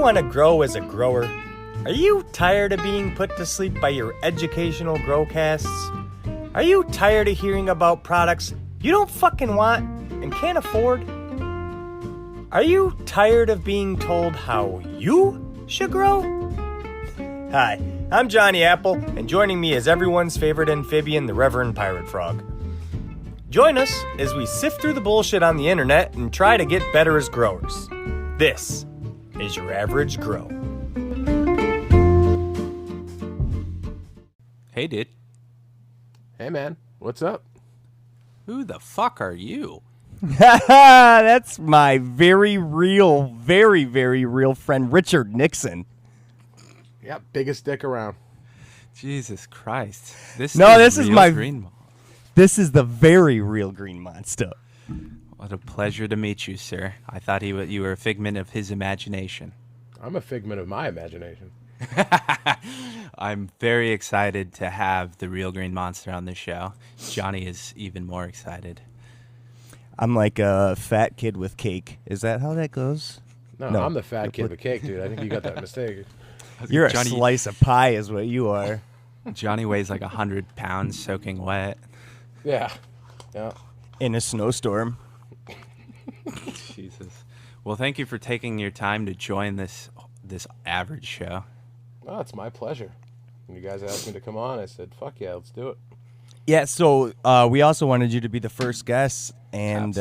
want to grow as a grower? Are you tired of being put to sleep by your educational growcasts? Are you tired of hearing about products you don't fucking want and can't afford? Are you tired of being told how you should grow? Hi, I'm Johnny Apple, and joining me is everyone's favorite amphibian, the Reverend Pirate Frog. Join us as we sift through the bullshit on the internet and try to get better as growers. This is your average grow. Hey, dude. Hey, man. What's up? Who the fuck are you? That's my very real friend, Richard Nixon. Yep, biggest dick around. Jesus Christ. This is my Green. This is the very real Green Monsta. What a pleasure to meet you, sir. I thought you were a figment of his imagination. I'm a figment of my imagination. I'm very excited to have the Real Green Monster on the show. Johnny is even more excited. I'm like a fat kid with cake. Is that how that goes? No, I'm the fat kid with cake, dude. I think you got that mistake. You're Johnny, a slice of pie is what you are. Johnny weighs like 100 pounds soaking wet. Yeah. In a snowstorm. Jesus. Well, thank you for taking your time to join this average show. Oh, it's my pleasure. When you guys asked me to come on, I said, fuck yeah, let's do it. Yeah, so we also wanted you to be the first guest, and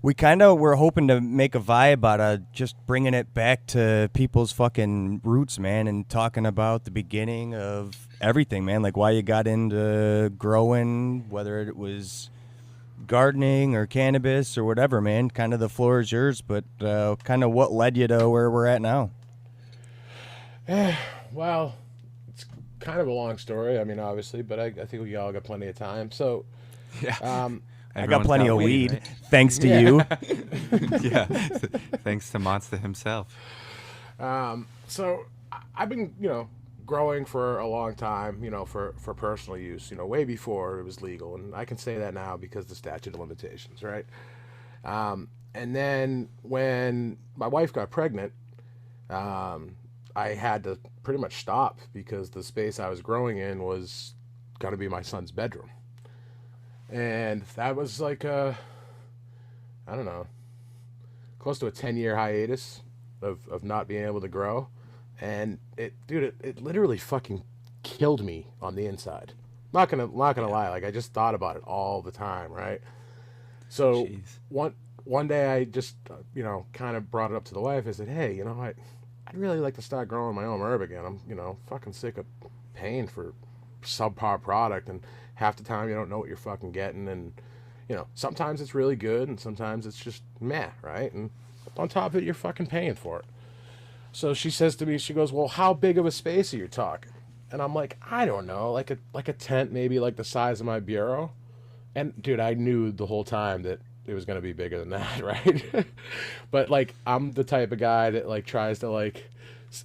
we kind of were hoping to make a vibe out of just bringing it back to people's fucking roots, man, and talking about the beginning of everything, man, like why you got into growing, whether it was gardening or cannabis or whatever, man. Kind of the floor is yours, but kind of what led you to where we're at now. Well, it's kind of a long story, I mean, obviously, but I think we all got plenty of time. So, yeah. I got plenty of weed, right? Thanks to you. Yeah, thanks to Monsta himself. So I've been, growing for a long time, for personal use, way before it was legal. And I can say that now because the statute of limitations, right? And then when my wife got pregnant, I had to pretty much stop because the space I was growing in was going to be my son's bedroom. And that was like I don't know, close to a 10-year hiatus of not being able to grow. And it literally fucking killed me on the inside. Not gonna lie, like I just thought about it all the time, right? So one day I just kind of brought it up to the wife. I said, hey, I'd really like to start growing my own herb again. I'm fucking sick of paying for subpar product, and half the time you don't know what you're fucking getting, and sometimes it's really good and sometimes it's just meh, right? And on top of it, you're fucking paying for it. So she says to me, she goes, well, how big of a space are you talking? And I'm like, I don't know, like a tent, maybe like the size of my bureau. And dude, I knew the whole time that it was going to be bigger than that, right? But like, I'm the type of guy that like tries to like,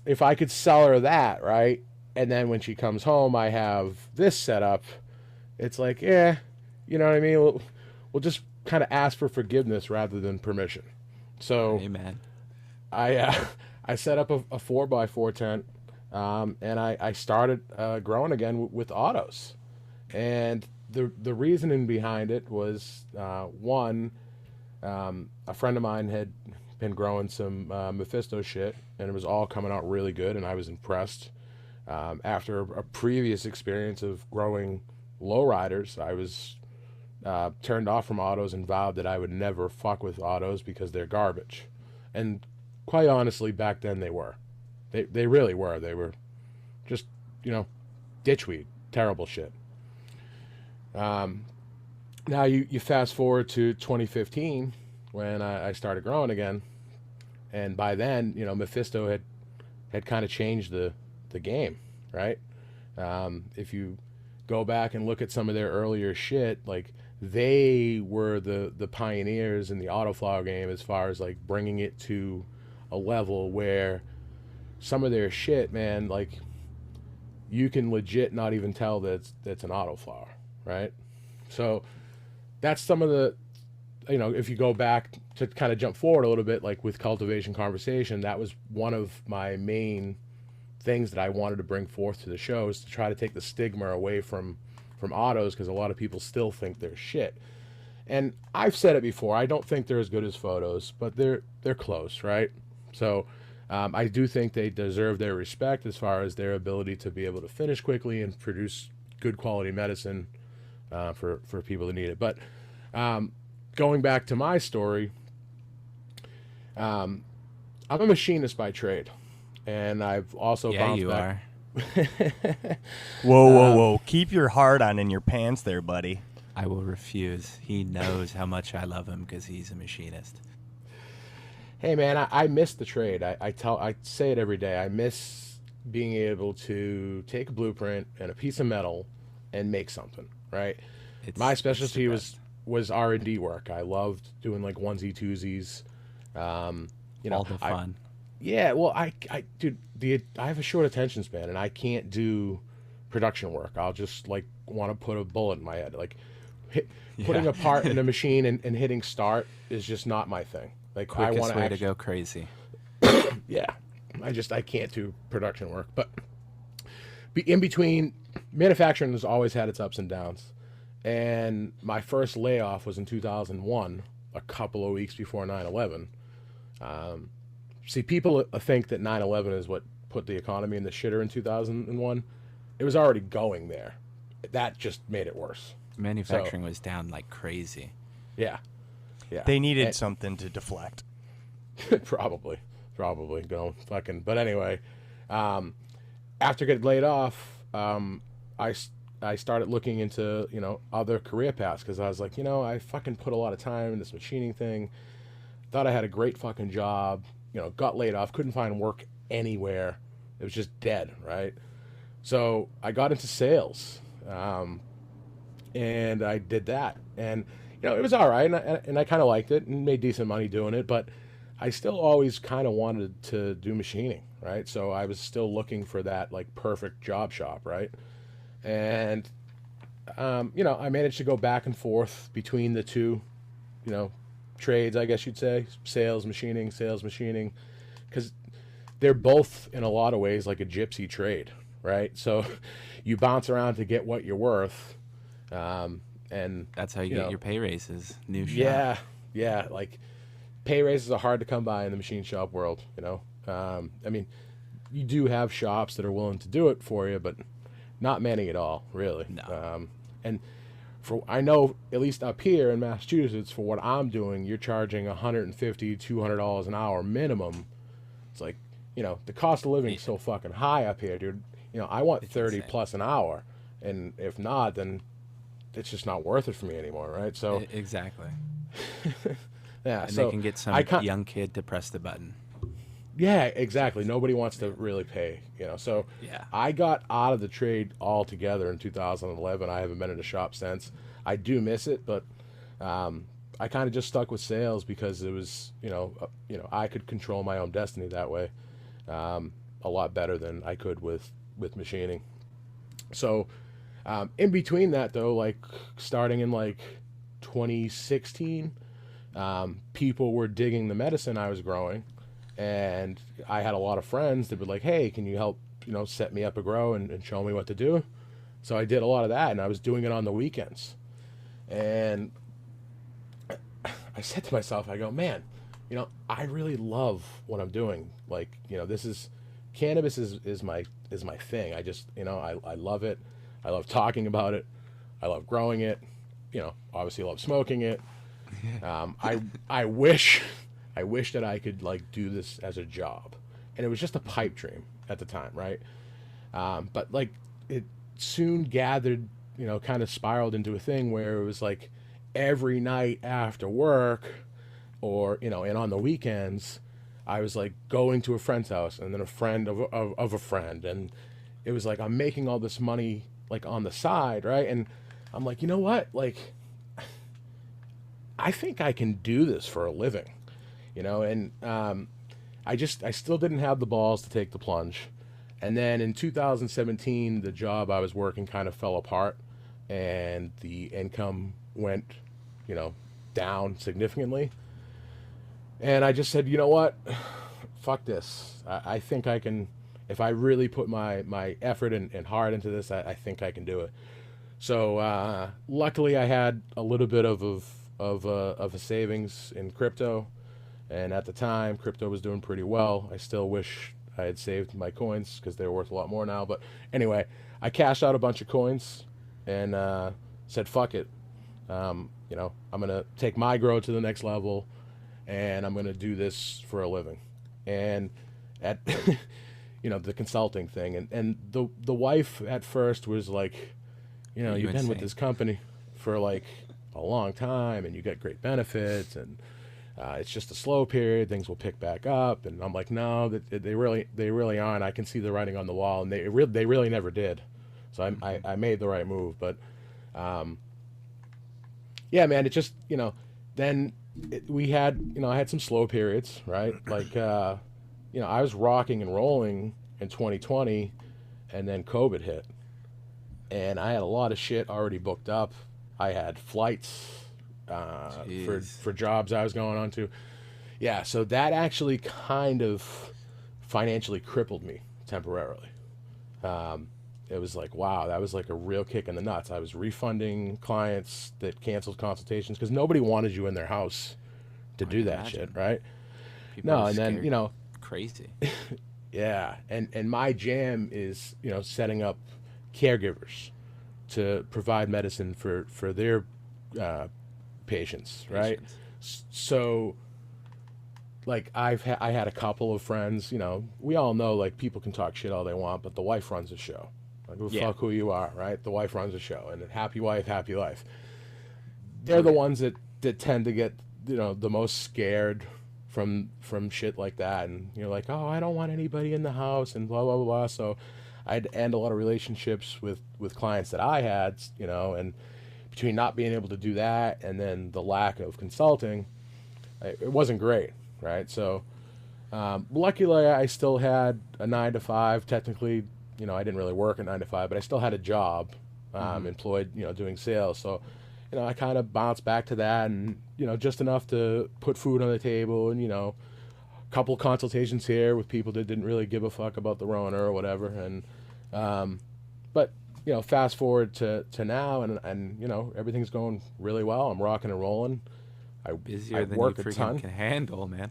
if I could sell her that, right? And then when she comes home, I have this set up. It's like, yeah, you know what I mean? We'll just kind of ask for forgiveness rather than permission. So Amen. I set up a 4x4 tent, and I started growing again with autos. And the reasoning behind it was, one, a friend of mine had been growing some Mephisto shit, and it was all coming out really good, and I was impressed. After a previous experience of growing lowriders, I was turned off from autos and vowed that I would never fuck with autos because they're garbage. And quite honestly, back then they were. They really were. They were just, ditchweed. Terrible shit. Now you fast forward to 2015 when I started growing again. And by then, Mephisto had kind of changed the game, right? If you go back and look at some of their earlier shit, like they were the pioneers in the autoflower game as far as like bringing it to a level where some of their shit, man, like you can legit not even tell that's an autoflower, right? So that's some of if you go back to kind of jump forward a little bit, like with cultivation conversation, that was one of my main things that I wanted to bring forth to the show, is to try to take the stigma away from autos, because a lot of people still think they're shit. And I've said it before, I don't think they're as good as photos, but they're close, right? So I do think they deserve their respect as far as their ability to be able to finish quickly and produce good quality medicine for people that need it. But going back to my story, I'm a machinist by trade, and I've also Yeah, bounced you back. are. Whoa. Keep your heart on in your pants there, buddy. I will refuse. He knows how much I love him because he's a machinist. Hey man, I miss the trade. I say it every day. I miss being able to take a blueprint and a piece of metal and make something, right? My specialty was R&D work. I loved doing like onesie twosies. All the fun. Yeah, well, dude, I have a short attention span, and I can't do production work. I'll just like want to put a bullet in my head. Like putting a part in a machine and hitting start is just not my thing. Like Quickest way to go crazy. Yeah, I can't do production work. But in between, manufacturing has always had its ups and downs. And my first layoff was in 2001, a couple of weeks before 9/11. See, people think that 9/11 is what put the economy in the shitter in 2001. It was already going there. That just made it worse. Manufacturing was down like crazy. Yeah. They needed something to deflect. Probably. But anyway, after getting laid off, I started looking into, other career paths, because I was like, I fucking put a lot of time in this machining thing. Thought I had a great fucking job, got laid off, couldn't find work anywhere. It was just dead, right? So I got into sales, and I did that. And, it was all right, and I kind of liked it and made decent money doing it, but I still always kind of wanted to do machining, right? So I was still looking for that, like, perfect job shop, right? And, I managed to go back and forth between the two, trades, I guess you'd say, sales, machining, because they're both, in a lot of ways, like a gypsy trade, right? So you bounce around to get what you're worth, and that's how you get your pay raises. New shop. Yeah, like pay raises are hard to come by in the machine shop world, I mean, you do have shops that are willing to do it for you, but not many at all, really. No. And I know, at least up here in Massachusetts, for what I'm doing, you're charging $150, $200 an hour minimum. It's like, the cost of living is so fucking high up here, dude. I want 30 insane. plus an hour, and if not, then it's just not worth it for me anymore, right? So exactly. yeah, And so they can get some young kid to press the button. Yeah, exactly. Nobody wants to really pay, So Yeah. I got out of the trade altogether in 2011. I haven't been in a shop since. I do miss it, but I kind of just stuck with sales because it was, I could control my own destiny that way a lot better than I could with machining. So in between that, though, like starting in like 2016, people were digging the medicine I was growing. And I had a lot of friends that were like, hey, can you help, set me up a grow and show me what to do? So I did a lot of that, and I was doing it on the weekends. And I said to myself, I go, man, I really love what I'm doing. Like, cannabis is my thing. I just, I love it. I love talking about it. I love growing it. Obviously love smoking it. I wish that I could like do this as a job, and it was just a pipe dream at the time, right? But like it soon gathered, kind of spiraled into a thing where it was like every night after work, or and on the weekends, I was like going to a friend's house, and then a friend of a friend, and it was like I'm making all this money like on the side, right? And I'm like, you know what, like I think I can do this for a living. And I still didn't have the balls to take the plunge. And then in 2017, the job I was working kind of fell apart, and the income went, down significantly. And I just said, you know what? Fuck this. I think I can, if I really put my effort and heart into this, I think I can do it. So luckily I had a little bit of a savings in crypto. And at the time, crypto was doing pretty well. I still wish I had saved my coins because they're worth a lot more now. But anyway, I cashed out a bunch of coins and said, fuck it. I'm going to take my grow to the next level, and I'm going to do this for a living. And at, the consulting thing. And the wife at first was like, you've been with this company for like a long time, and you get great benefits, and it's just a slow period. Things will pick back up. And I'm like, no, they really aren't. I can see the writing on the wall, and they really never did. So I made the right move. But yeah, man, it just, then we had, I had some slow periods, right? Like, I was rocking and rolling in 2020, and then COVID hit. And I had a lot of shit already booked up. I had flights for jobs I was going on to. Yeah, so that actually kind of financially crippled me temporarily. It was like, wow, that was like a real kick in the nuts. I was refunding clients that canceled consultations because nobody wanted you in their house to do that shit, right? People and scared. then, Crazy. yeah, and my jam is, setting up caregivers to provide medicine for their patients, right? So, like, I had a couple of friends, we all know, like, people can talk shit all they want, but the wife runs the show. Like, fuck who you are, right? The wife runs the show, and happy wife, happy life. They're the ones that tend to get, the most scared from shit like that, and you're like, oh, I don't want anybody in the house, and blah blah blah blah. So I'd end a lot of relationships with clients that I had, and between not being able to do that and then the lack of consulting, it wasn't great, right? So luckily I still had a 9-to-5. Technically, I didn't really work a 9-to-5, but I still had a job, employed, doing sales. So, I kind of bounced back to that, and, just enough to put food on the table, and, a couple consultations here with people that didn't really give a fuck about the Rona or whatever. And, but, fast forward to now, and everything's going really well. I'm rocking and rolling. Busier than work you a freaking ton. can handle, man.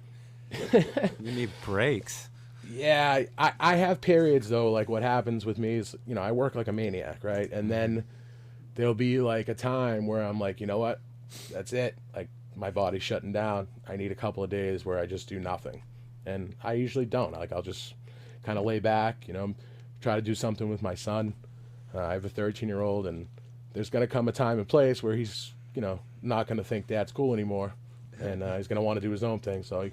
You need breaks. Yeah, I have periods, though. Like, what happens with me is, I work like a maniac, right? And then there'll be like a time where I'm like, you know what? That's it. Like, my body's shutting down. I need a couple of days where I just do nothing. And I usually don't. Like, I'll just kind of lay back, try to do something with my son. I have a 13-year-old, and there's going to come a time and place where he's, not going to think dad's cool anymore. And he's going to want to do his own thing. So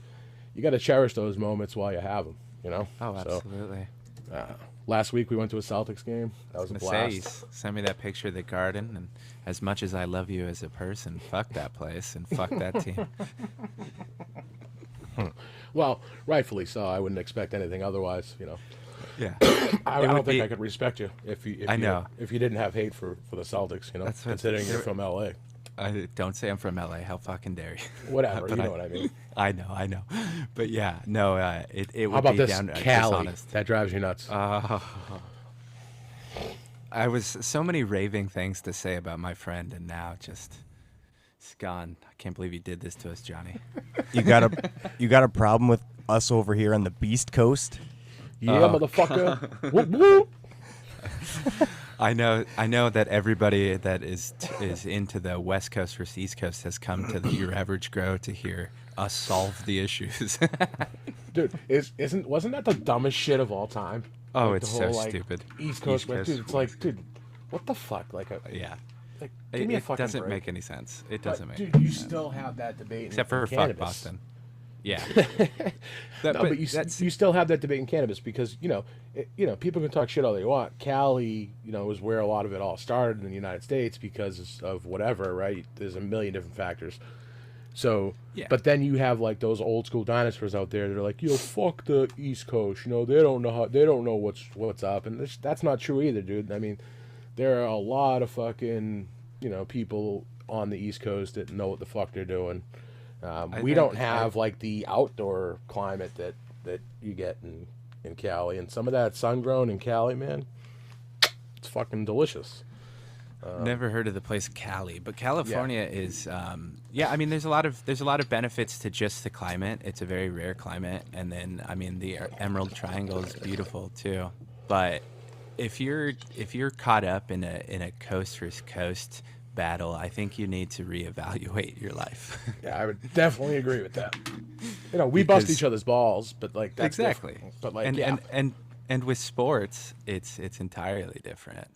you got to cherish those moments while you have them, Oh, absolutely. So, last week we went to a Celtics game. That was a blast. Send me that picture of the garden, and as much as I love you as a person, fuck that place and fuck that team. Well, rightfully so. I wouldn't expect anything otherwise, Yeah. I don't think I could respect you if you didn't have hate for the Celtics, That's what- considering you're from LA. Don't say I'm from LA. How fucking dare you? Whatever, But you know what I mean. I know. But yeah, no, it would How about be this down Cali? dishonest. That drives you nuts. I was so many raving things to say about my friend, and now it's gone. I can't believe you did this to us, Johnny. You got a problem with us over here on the Beast Coast? Yeah, motherfucker. Whoop, whoop. I know that everybody that is into the West Coast versus East Coast has come to your average grow to hear us solve the issues. Dude, wasn't that the dumbest shit of all time? Oh, Like, it's the whole, so like, stupid. East Coast, East West, Coast, dude. It's like, dude, what the fuck? Like, Yeah. like give me a It fucking doesn't break. make any sense. It But, doesn't make dude, any you sense. still have that debate Except in for fuck cannabis. Boston. Yeah. No, but you still have that debate in cannabis because people can talk shit all they want. Cali, is where a lot of it all started in the United States because of whatever, right? There's a million different factors. So, Yeah. but then you have like those old school dinosaurs out there that are like, fuck the East Coast. They don't know what's up, and that's not true either, dude. I mean, there are a lot of fucking people on the East Coast that know what the fuck they're doing. We don't have like the outdoor climate that you get in Cali, and some of that sun grown in Cali, man, it's fucking delicious. Never heard of the place Cali, but California is I mean, there's a lot of benefits to just the climate. It's a very rare climate, and then I mean the Emerald Triangle is beautiful too. But if you're caught up in a coast versus coast battle, I think you need to reevaluate your life. Yeah, I would definitely agree with that. You know, we bust each other's balls, but like that's exactly. different. But like and with sports, it's entirely different.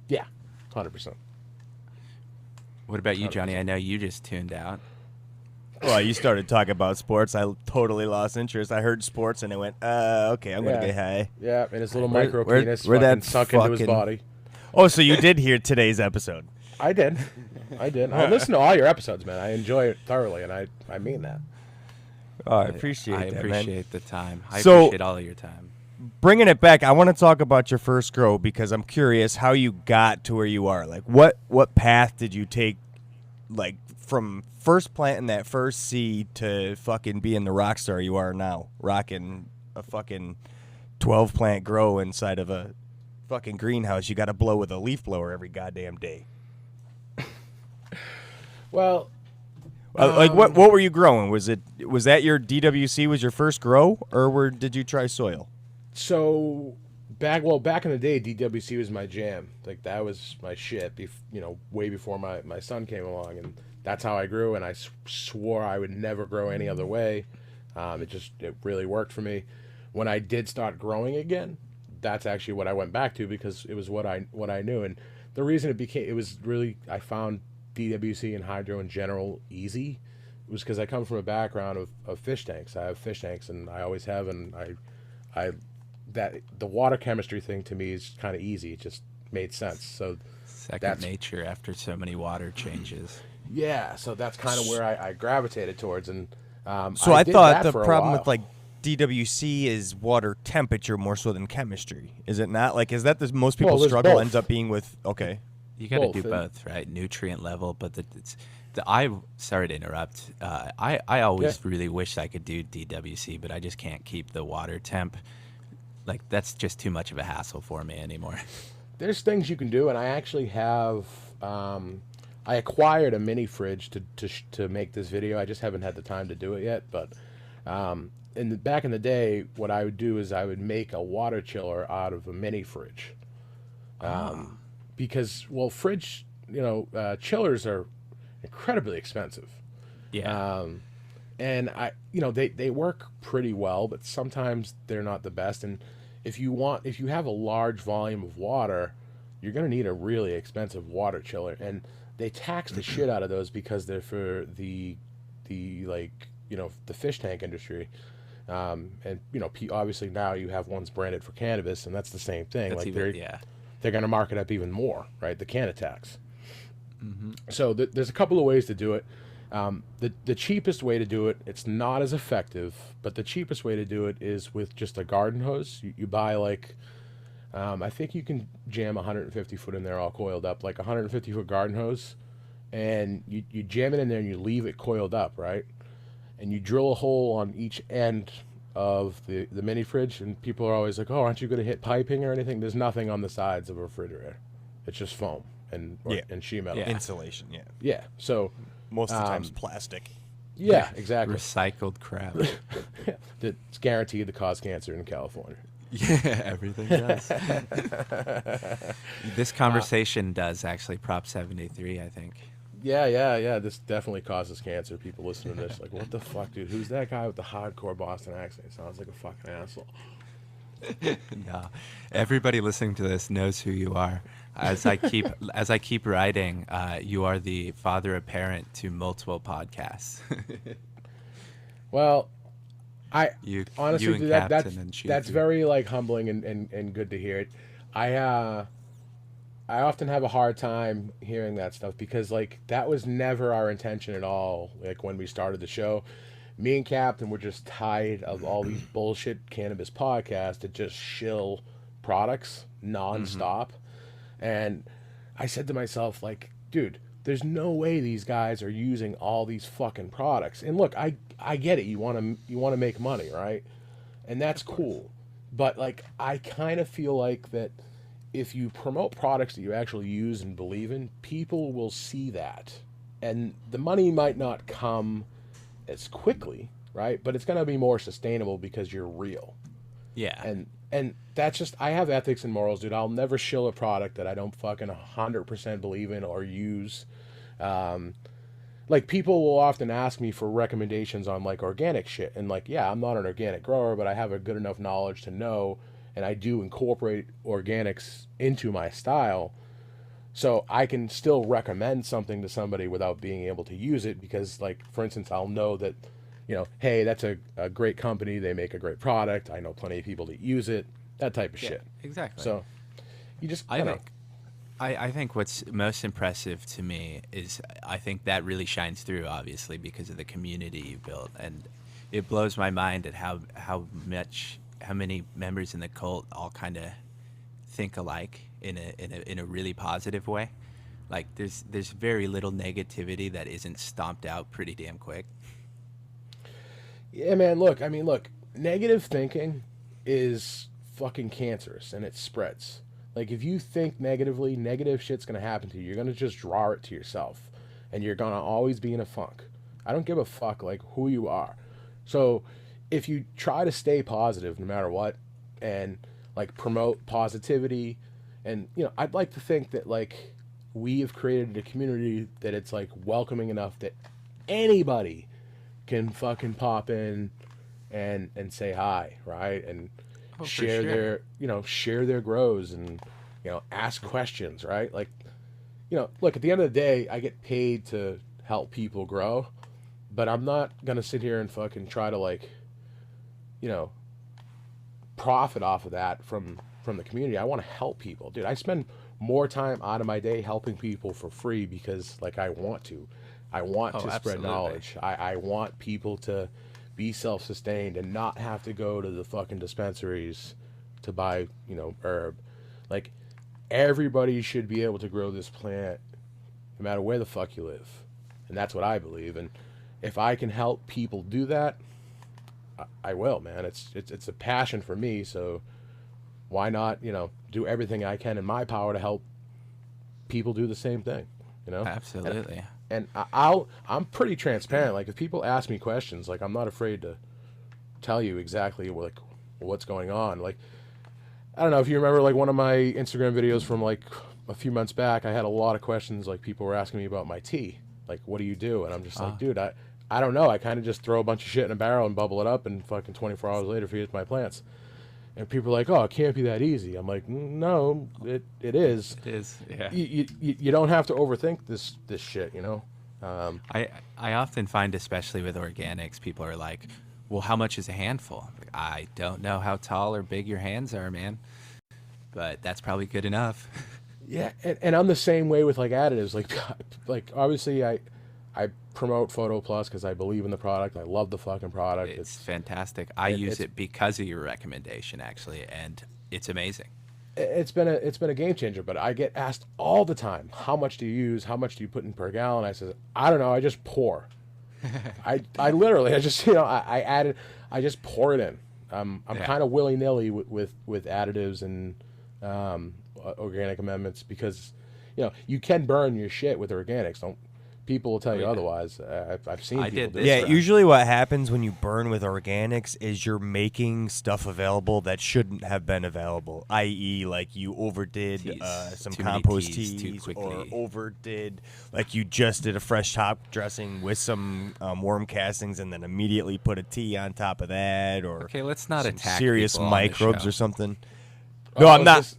Yeah, 100%. What about you, Johnny? I know you just tuned out. Well, you started talking about sports. I totally lost interest. I heard sports and I went, okay, I'm going to get high. Yeah, and his little micro penis where that sunk into his body. Oh, so you did hear today's episode. I did. I listen to all your episodes, man. I enjoy it thoroughly, and I mean that. Oh, I appreciate that, man. I appreciate the time. I appreciate all of your time. Bringing it back, I want to talk about your first grow because I'm curious how you got to where you are. Like, what path did you take, like, from first planting that first seed to fucking being the rock star you are now, rocking a fucking 12-plant grow inside of a fucking greenhouse you got to blow with a leaf blower every goddamn day? Well, like what were you growing? Was that your DWC was your first grow, or did you try soil? So back in the day, DWC was my jam. Like that was my shit. Way before my son came along, and that's how I grew. And I swore I would never grow any other way. It really worked for me. When I did start growing again, that's actually what I went back to because it was what I knew. And the reason I found DWC and hydro in general easy was because I come from a background of fish tanks. I have fish tanks, and I always have, and that the water chemistry thing to me is kind of easy. It just made sense. So second nature after so many water changes. Yeah, so that's kind of where I gravitated towards, and so I thought the problem with like DWC is water temperature more so than chemistry. Is it not? Like, is that the most people struggle both. Ends up being with? Okay. You got to do both, right? Nutrient level, but sorry to interrupt. I always really wish I could do DWC, but I just can't keep the water temp. Like that's just too much of a hassle for me anymore. There's things you can do, and I actually have. I acquired a mini fridge to make this video. I just haven't had the time to do it yet. But back in the day, what I would do is I would make a water chiller out of a mini fridge. Because fridge, chillers are incredibly expensive. Yeah. And they work pretty well, but sometimes they're not the best. And if you have a large volume of water, you're going to need a really expensive water chiller. And they tax the shit out of those because they're for the fish tank industry. And obviously now you have ones branded for cannabis, and that's the same thing. They're going to mark it up even more, right? The canna tax. Mm-hmm. So there's a couple of ways to do it. The cheapest way to do it, it's not as effective, but the cheapest way to do it is with just a garden hose. You buy I think you can jam 150 foot in there all coiled up, like 150 foot garden hose, and you jam it in there and you leave it coiled up, right? And you drill a hole on each end of the mini fridge, and people are always like, oh, aren't you going to hit piping or anything? There's nothing on the sides of a refrigerator. It's just foam and sheet metal. Yeah. Insulation, yeah. Yeah, so most of the time it's plastic. Yeah, exactly. Recycled crap. It's guaranteed to cause cancer in California. Yeah, everything does. This conversation does actually Prop 73, I think. Yeah. This definitely causes cancer. People listening to this like, what the fuck, dude? Who's that guy with the hardcore Boston accent? He sounds like a fucking asshole. No, everybody listening to this knows who you are. As I keep writing, you are the father apparent to multiple podcasts. Well, honestly, you that's very humbling and good to hear it. I often have a hard time hearing that stuff because that was never our intention at all. Like when we started the show, me and Captain were just tired of all these bullshit cannabis podcasts that just shill products nonstop. Mm-hmm. And I said to myself, dude, there's no way these guys are using all these fucking products. And look, I get it. You want to make money, right? And that's cool. But like, I kind of feel like that if you promote products that you actually use and believe in, people will see that. And the money might not come as quickly, right? But it's going to be more sustainable because you're real. Yeah. And that's just, I have ethics and morals, dude. I'll never shill a product that I don't fucking 100% believe in or use. Like, people will often ask me for recommendations on like organic shit. And like, yeah, I'm not an organic grower, but I have a good enough knowledge to know, and I do incorporate organics into my style. So I can still recommend something to somebody without being able to use it because, like, for instance, I'll know that, hey, that's a great company. They make a great product. I know plenty of people that use it, that type of shit. Exactly. So you just, I think what's most impressive to me is I think that really shines through, obviously, because of the community you built. And it blows my mind at how many members in the cult all kind of think alike in a really positive way. Like, there's very little negativity that isn't stomped out pretty damn quick. Yeah, man, look, negative thinking is fucking cancerous, and it spreads. Like, if you think negatively, negative shit's gonna happen to you. You're gonna just draw it to yourself, and you're gonna always be in a funk. I don't give a fuck, like, who you are. So, if you try to stay positive no matter what, and, like, promote positivity, and, I'd like to think that, like, we have created a community that it's, like, welcoming enough that anybody can fucking pop in and say hi, right? And share their grows and, ask questions, right? Like, look, at the end of the day, I get paid to help people grow, but I'm not gonna sit here and fucking try to, like, profit off of that from the community. I want to help people, dude. I spend more time out of my day helping people for free because, like, I want to spread knowledge. I want people to be self-sustained and not have to go to the fucking dispensaries to buy, herb. Like, everybody should be able to grow this plant no matter where the fuck you live. And that's what I believe. And if I can help people do that, I will, man. It's a passion for me, so why not, do everything I can in my power to help people do the same thing, Absolutely. And I'm pretty transparent. Like, if people ask me questions, like, I'm not afraid to tell you exactly, like, what's going on. Like, I don't know if you remember, like, one of my Instagram videos from, like, a few months back, I had a lot of questions. Like, people were asking me about my tea. Like, what do you do? And I'm just like, dude, I don't know. I kind of just throw a bunch of shit in a barrel and bubble it up, and fucking 24 hours later feed it to my plants. And people are like, oh, it can't be that easy. I'm like, no, it is. It is, yeah. You don't have to overthink this shit, I often find, especially with organics, people are like, well, how much is a handful? Like, I don't know how tall or big your hands are, man, but that's probably good enough. Yeah, and I'm the same way with, like, additives. Like obviously I promote Photo Plus because I believe in the product. I love the fucking product. It's fantastic. I use it because of your recommendation, actually, and it's amazing. It's been a game changer. But I get asked all the time, how much do you use? How much do you put in per gallon? I said, I don't know. I just pour. I literally, I just, I just pour it in. I'm kind of willy nilly with additives and organic amendments because, you can burn your shit with organics. People will tell you otherwise. I've seen people do Yeah, usually what happens when you burn with organics is you're making stuff available that shouldn't have been available, i.e. like you overdid some compost teas or overdid, like you just did a fresh top dressing with some worm castings and then immediately put a tea on top of that, or okay, let's not attack serious people microbes or something. No, I'm not.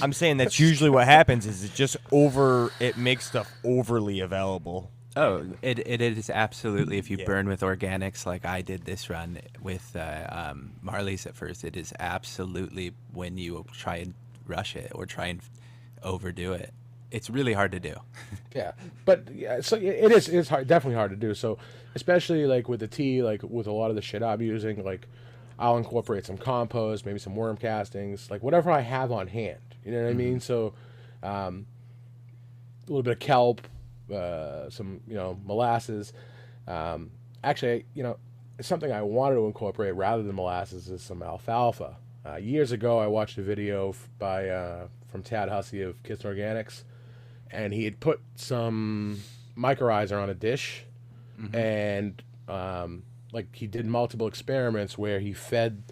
I'm saying that's usually what happens is it makes stuff overly available. Oh, it is absolutely. If you burn with organics like I did this run with Marley's at first, it is absolutely when you try and rush it or try and overdo it. It's really hard to do. Yeah, but so it is. It's hard, definitely hard to do. So especially like with the tea, like with a lot of the shit I'm using, like I'll incorporate some compost, maybe some worm castings, like whatever I have on hand. You know what I mean? So a little bit of kelp, some molasses. Actually, something I wanted to incorporate rather than molasses is some alfalfa. Years ago, I watched a video from Tad Hussey of Kitchen Organics, and he had put some mycorrhizer on a dish, and like he did multiple experiments where he fed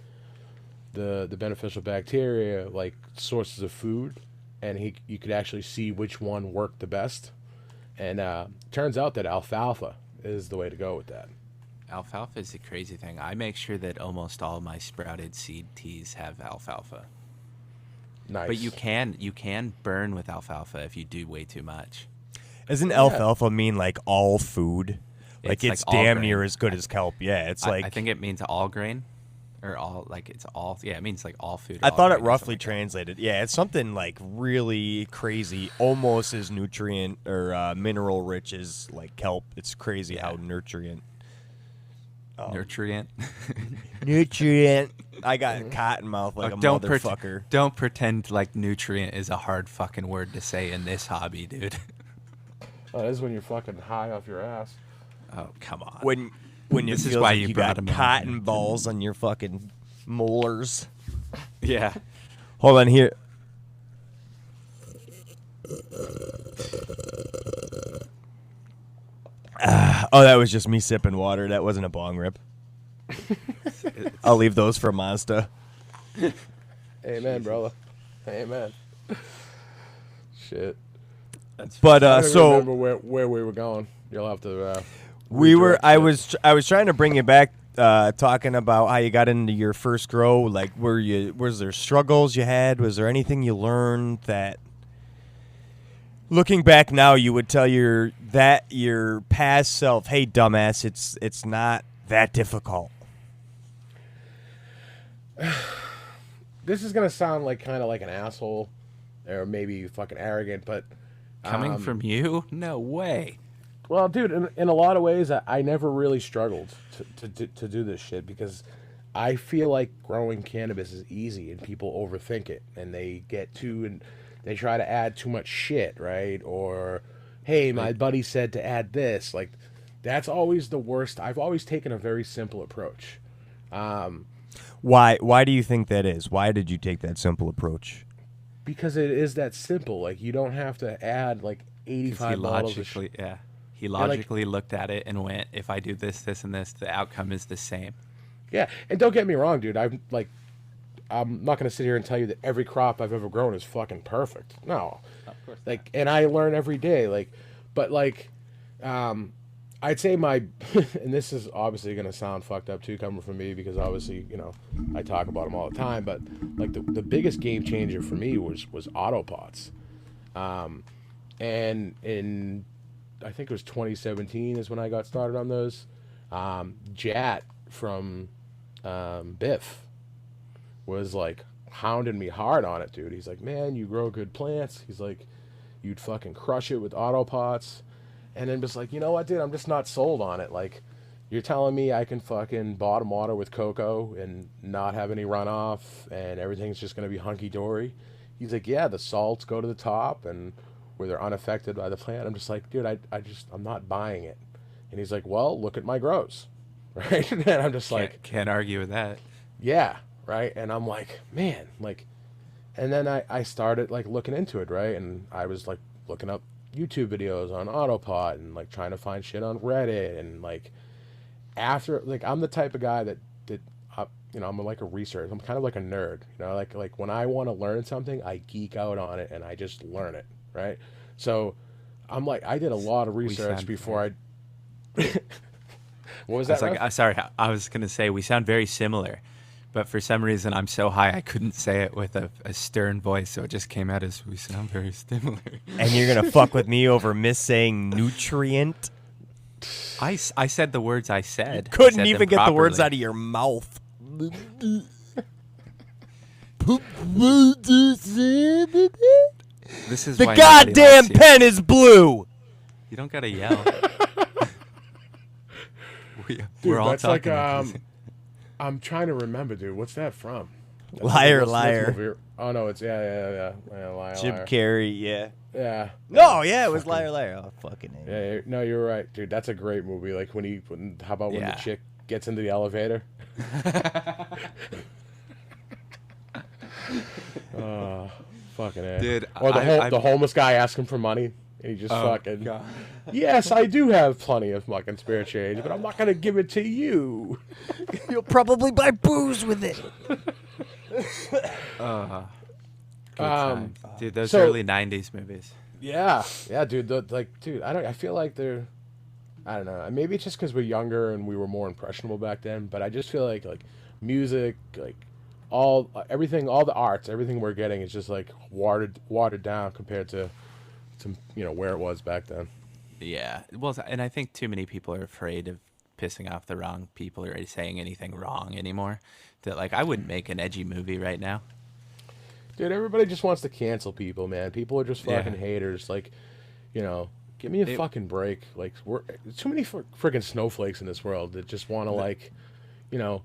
the beneficial bacteria like sources of food, and you could actually see which one worked the best. And turns out that alfalfa is the way to go with that. Alfalfa is a crazy thing. I make sure that almost all my sprouted seed teas have alfalfa. Nice. But you can burn with alfalfa if you do way too much. Doesn't alfalfa mean like all food? Like it's all damn grain. near as good as kelp. Yeah, it's like I think it means all grain, or all like it's all. Yeah, it means like all food. I all thought it grain or roughly something like that. translated. Yeah, it's something like really crazy, almost as nutrient or mineral rich as like kelp. It's crazy how nutrient. Nutrient. Nutrient. I got cotton mouth like a motherfucker. Don't pretend like nutrient is a hard fucking word to say in this hobby, dude. Oh, that is when you're fucking high off your ass. Oh, come on. When you This is feel why like you you brought got him on cotton here. balls on your fucking molars. Yeah. Hold on here. Oh, that was just me sipping water. That wasn't a bong rip. I'll leave those for Monsta. Amen, brother. Amen. Shit. But I don't so remember where we were going. You'll have to. we were. redirect it. I was trying to bring you back, talking about how you got into your first grow. Like, was there struggles you had? Was there anything you learned that, looking back now, you would tell your past self, "Hey, dumbass, it's not that difficult." This is gonna sound like kind of like an asshole, or maybe fucking arrogant, but Coming from you? No way. well, dude, in a lot of ways, I never really struggled to do this shit because I feel like growing cannabis is easy and people overthink it and they they try to add too much shit, right? Or, hey, my buddy said to add this. Like, that's always the worst. I've always taken a very simple approach. Why do you think that is? Why did you take that simple approach? Because it is that simple. Like, you don't have to add like 85 bottles of shit. He logically looked at it and went, if I do this, this, and this, the outcome is the same. Yeah, and don't get me wrong, dude. I'm not gonna sit here and tell you that every crop I've ever grown is fucking perfect. No, Of course. like, and I learn every day. Like, but like, I'd say my, and this is obviously gonna sound fucked up too, coming from me, because obviously, I talk about them all the time. But like the biggest game changer for me was autopots, and in I think it was 2017 is when I got started on those. Jat from Biff was like hounding me hard on it, dude. He's like, man, you grow good plants. He's like, you'd fucking crush it with autopots. And then just like, you know what, dude, I'm just not sold on it. Like, you're telling me I can fucking bottom water with cocoa and not have any runoff and everything's just going to be hunky-dory? He's like, yeah, the salts go to the top and where they're unaffected by the plant. I'm just like, dude, I'm not buying it. And he's like, well, look at my grows. Right? And I'm just like, Can't argue with that. yeah, right? And I'm like, man, like, and then I started like looking into it, right? And I was like looking up YouTube videos on autopot and like trying to find shit on Reddit. And like, after, like, I'm the type of guy that I'm like a researcher. I'm kind of like a nerd, like when I want to learn something, I geek out on it and I just learn it, right? So I'm like, I did a lot of research before I what was that? Sorry, I was going to say we sound very similar, but for some reason I'm so high I couldn't say it with a stern voice, so it just came out as we sound very similar. And you're gonna fuck with me over saying nutrient? I said the words I said. Couldn't even get the words out of your mouth. This is The why nobody goddamn likes you. pen is blue. You don't gotta yell. Dude, We're all that's like talking. I'm trying to remember, dude. What's that from? Liar, Will Smith liar. movie. Oh no, it's yeah, liar, Jim liar. Carrey, yeah. Yeah. No, yeah, it was Liar, liar. Oh, fucking A. Yeah, no, you're right, dude. That's a great movie. Like how about when the chick gets into the elevator? Fucking A. Dude, or the homeless guy asking for money, and he just fucking. God. Yes, I do have plenty of fucking spare change, but I'm not gonna give it to you. You'll probably buy booze with it. Dude, those early '90s movies. Yeah, dude. I feel like they're. I don't know. Maybe it's just because we're younger and we were more impressionable back then. But I just feel like music, like everything, all the arts, everything we're getting is just like watered down compared to where it was back then. Yeah, well, and I think too many people are afraid of pissing off the wrong people or saying anything wrong anymore. That like I wouldn't make an edgy movie right now. Dude, everybody just wants to cancel people, man. People are just fucking haters. Like, give me a fucking break. Like, too many freaking snowflakes in this world that just want to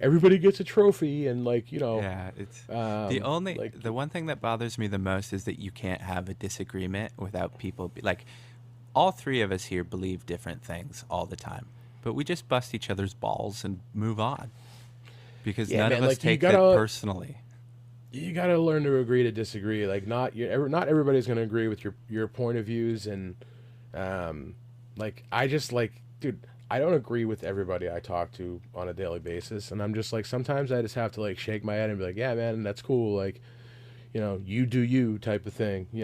everybody gets a trophy and Yeah, it's the one thing that bothers me the most is that you can't have a disagreement without people all three of us here believe different things all the time, but we just bust each other's balls and move on because none of us take that personally. You gotta learn to agree to disagree. Like, not everybody's gonna agree with your point of views, and dude, I don't agree with everybody I talk to on a daily basis, and I'm just like, sometimes I just have to shake my head and be like, yeah, man, that's cool. Like, you do you type of thing. If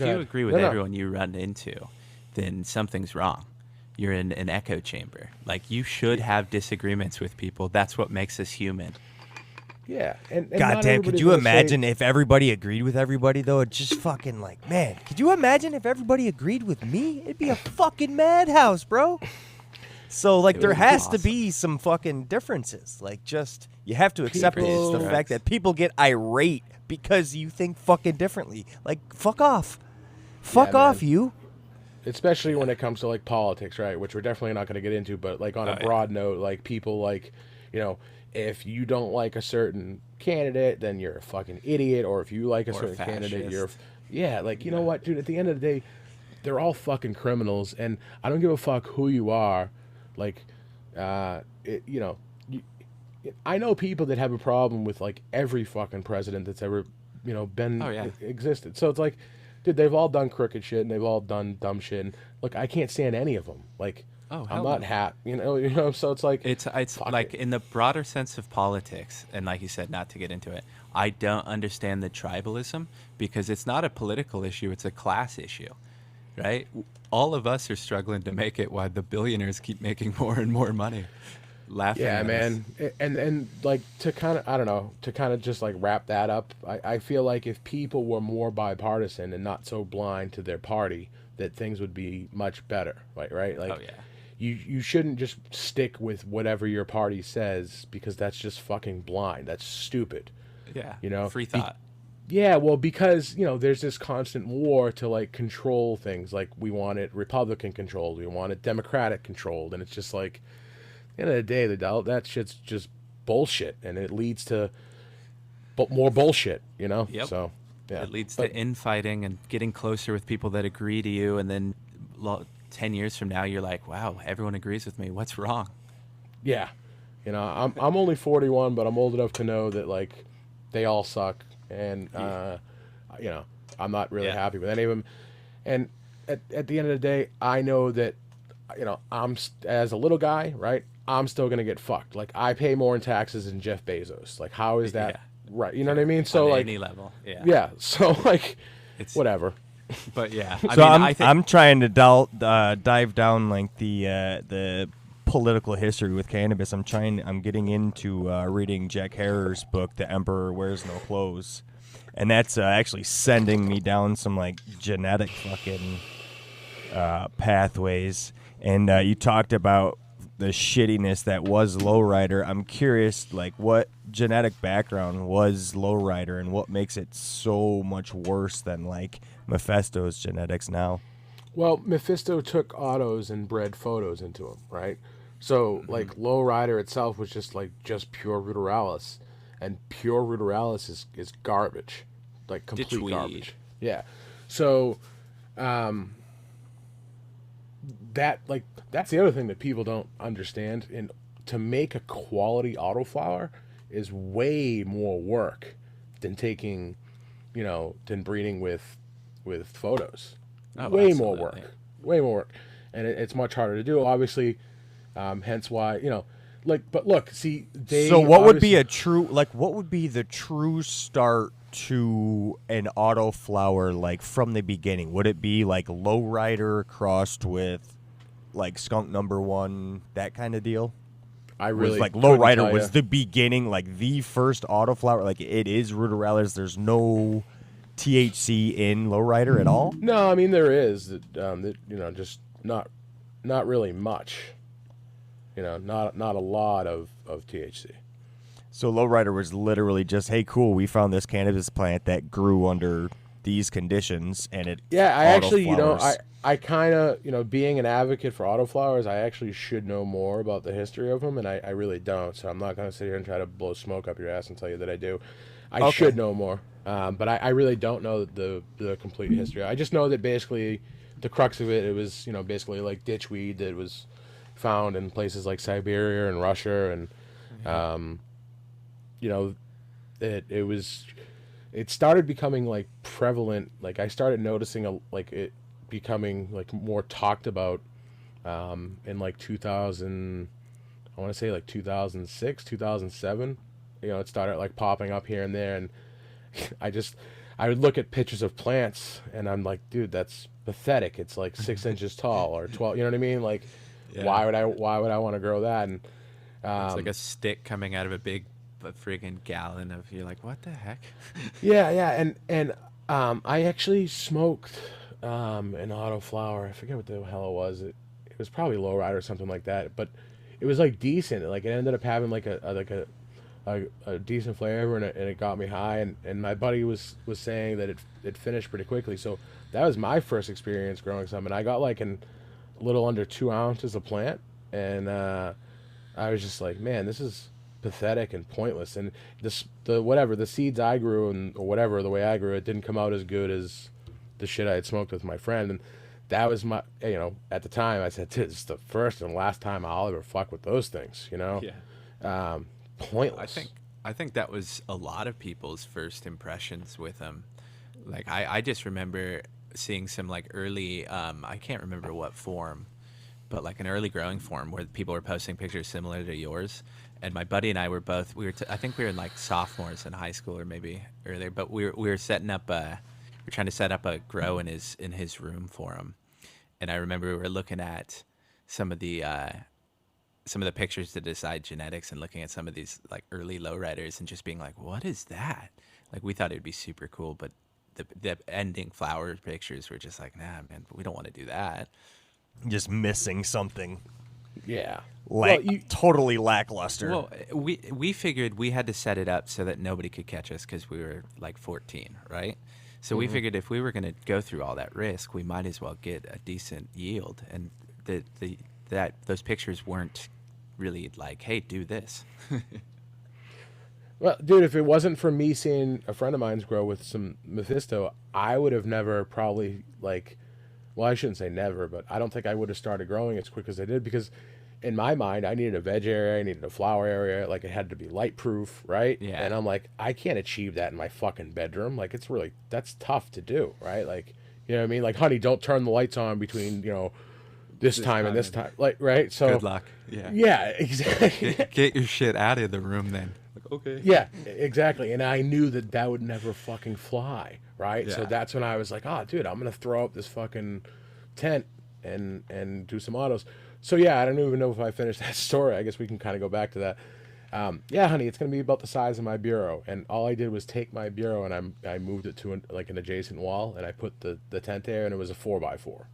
you agree with everyone you run into, then something's wrong. You're in an echo chamber. Like, you should have disagreements with people. That's what makes us human. Yeah. And goddamn, could you imagine if everybody agreed with everybody, though? It's just fucking man, could you imagine if everybody agreed with me? It'd be a fucking madhouse, bro. So, there has to be some fucking differences. You have to accept the fact that people get irate because you think fucking differently. Fuck off. Fuck off, you. Especially when it comes to politics, right? Which we're definitely not going to get into, but on a broad note, people if you don't like a certain candidate, then you're a fucking idiot, or if you like a certain candidate, you're you know what, dude? At the end of the day, they're all fucking criminals, and I don't give a fuck who you are. I know people that have a problem with every fucking president that's ever been existed. So it's dude, they've all done crooked shit and they've all done dumb shit. And look, I can't stand any of them. I'm not happy, So it's in the broader sense of politics, and like you said, not to get into it, I don't understand the tribalism because it's not a political issue; it's a class issue, right? All of us are struggling to make it, while the billionaires keep making more and more money. Laughing. Yeah, man, and to kind of, I don't know, to kind of just wrap that up. I feel like if people were more bipartisan and not so blind to their party, that things would be much better. Right? You shouldn't just stick with whatever your party says because that's just fucking blind. That's stupid. Yeah. Free thought. Because there's this constant war to control things. We want it Republican controlled, we want it Democratic controlled, and it's just at the end of the day, that shit's just bullshit, and it leads to more bullshit, Yep. So, yeah. It leads to infighting and getting closer with people that agree to you, and then 10 years from now, you're like, wow, everyone agrees with me. What's wrong? Yeah. I'm only 41, but I'm old enough to know that, they all suck, and, I'm not really happy with any of them. And at the end of the day, I know that, I'm, as a little guy, right, I'm still going to get fucked. I pay more in taxes than Jeff Bezos. How is that right? You know what I mean? So, on any level, yeah. So, it's whatever. But yeah, I'm trying to dive down the political history with cannabis. I'm getting into reading Jack Herer's book, The Emperor Wears No Clothes, and that's actually sending me down some genetic fucking pathways. And you talked about the shittiness that was Lowrider. I'm curious, what genetic background was Lowrider, and what makes it so much worse than Mephisto's genetics now? Well, Mephisto took autos and bred photos into them, right? So like lowrider itself was just pure ruderalis, and pure ruderalis is garbage, like complete Ditchweed. garbage. Yeah. So that's the other thing that people don't understand. And to make a quality autoflower is way more work than taking, than breeding with photos. Oh, Way absolutely. more work. Way more work, and it's much harder to do. Obviously, hence why But look, see, So what would be what would be the true start to an autoflower like from the beginning? Would it be like lowrider crossed with like skunk number 1, that kind of deal? I really was couldn't lowrider tell was ya. the beginning, like the first autoflower, like it is ruderalis. There's no THC in lowrider at all. No, I mean there is just not really much. Not a lot of THC. So lowrider was literally just, hey, cool, we found this cannabis plant that grew under these conditions, and it Yeah, I actually, autoflowers. I kind of, being an advocate for autoflowers, I actually should know more about the history of them, and I really don't. So I'm not going to sit here and try to blow smoke up your ass and tell you that I do. I should know more, but I really don't know the complete history. I just know that basically the crux of it was, basically like ditchweed that was found in places like Siberia and Russia, and it started becoming like prevalent. Like I started noticing it becoming like more talked about in like 2000. I want to say like 2006, 2007. It started like popping up here and there, and I would look at pictures of plants, and I'm like, dude, that's pathetic. It's like 6 inches tall or 12. You know what I mean? Like, Yeah. why would I want to grow that? And It's like a stick coming out of a big friggin' gallon of. You're like, what the heck? yeah, and I actually smoked an autoflower. I forget what the hell it was. It was probably lowrider or something like that, but it was like decent. Like it ended up having like a decent flavor, and it got me high. And my buddy was saying that it finished pretty quickly. So that was my first experience growing some, and I got like a little under 2 ounces of plant, and I was just like, man, this is pathetic and pointless. And the seeds I grew or whatever, the way I grew it didn't come out as good as the shit I had smoked with my friend. And that was my, at the time I said, this is the first and last time I'll ever fuck with those things, Yeah. Pointless. I think that was a lot of people's first impressions with them. Like I just remember seeing some like early I can't remember what form, but like an early growing form where people were posting pictures similar to yours. And my buddy and I were both I think we were in like sophomores in high school or maybe earlier, but we were setting up we're trying to set up a grow in his room for him. And I remember we were looking at some of the pictures to decide genetics and looking at some of these like early lowriders and just being like, what is that? Like we thought it would be super cool, but the ending flower pictures were just like, nah, man, we don't want to do that. Just missing something. Yeah. Like totally lackluster. Well, we figured we had to set it up so that nobody could catch us because we were like 14, right? So we figured if we were going to go through all that risk, we might as well get a decent yield. And those pictures weren't really like, hey, do this. Well, dude, if it wasn't for me seeing a friend of mine's grow with some Mephisto, I would have never probably well, I shouldn't say never, but I don't think I would have started growing as quick as I did, because in my mind, I needed a veg area, I needed a flower area, like it had to be light proof, right? Yeah. And I'm like, I can't achieve that in my fucking bedroom. Like that's tough to do, right? Like, you know what I mean? Like, honey, don't turn the lights on between, this time and this time. Like, right? So Good luck. Yeah. Yeah, exactly. Get your shit out of the room then. Like, okay. Yeah, exactly. And I knew that would never fucking fly, right? So Yeah. that's when I was like, oh, dude, I'm going to throw up this fucking tent and do some autos. So, yeah, I don't even know if I finished that story. I guess we can kind of go back to that. Yeah, honey, it's going to be about the size of my bureau. And all I did was take my bureau and I moved it to an adjacent wall, and I put the tent there, and it was a 4x4.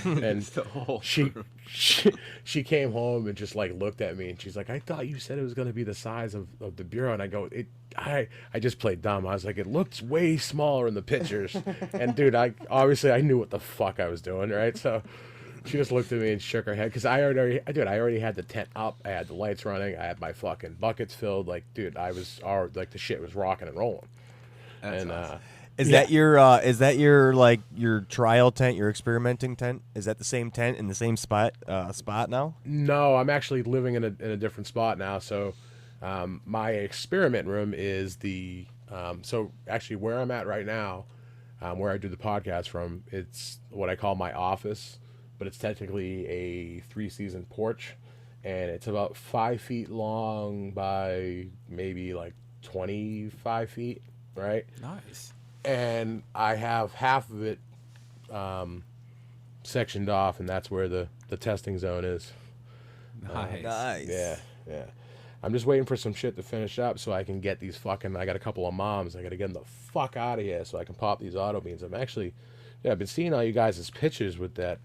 And The whole she came home and just like looked at me, and she's like, I thought you said it was going to be the size of the bureau. And I go, I just played dumb. I was like, it looks way smaller in the pictures. And dude, I knew what the fuck I was doing, right? So She just looked at me and shook her head because I already had the tent up. I had the lights running. I had my fucking buckets filled. Like, dude, I was like the shit was rocking and rolling. That's awesome. Is that your like your trial tent, your experimenting tent? Is that the same tent in the same spot now? No, I'm actually living in a different spot now. So, my experiment room is the so actually where I'm at right now, where I do the podcast from. It's what I call my office, but it's technically a 3-season porch, and it's about 5 feet long by maybe like 25 feet, right? Nice. And I have half of it sectioned off, and that's where the testing zone is. Nice. Yeah. I'm just waiting for some shit to finish up so I can get these fucking. I got a couple of moms. I got to get them the fuck out of here so I can pop these auto beans. I've been seeing all you guys' pictures with that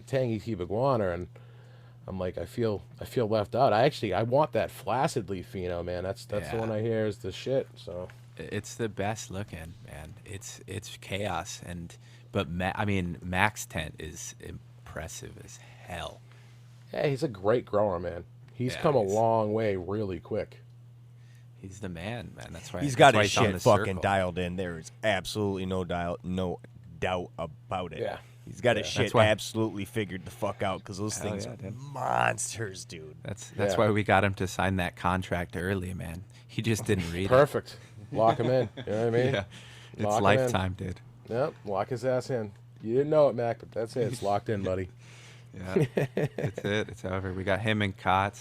tangy iguana, and I'm like, I feel left out. I want that flaccid leaf pheno, man. That's the one I hear is the shit. So. It's the best looking, man. It's chaos, but Mac's tent is impressive as hell. Yeah, he's a great grower, man. He's come a long way really quick. He's the man. That's why he's got his he's on shit the fucking circle. dialed in. There is absolutely no doubt about it. Yeah. He's got his shit why- absolutely figured the fuck out because those things yeah, are dude. monsters, dude. That's why we got him to sign that contract early, man. He just didn't read Perfect. Lock him in. You know what I it. mean? Yeah, it's Lock him lifetime, dude. Yep. Lock his ass in. You didn't know it, Mac, but that's it. It's locked in, buddy. Yeah, that's it. It's over. We got him and Kotz.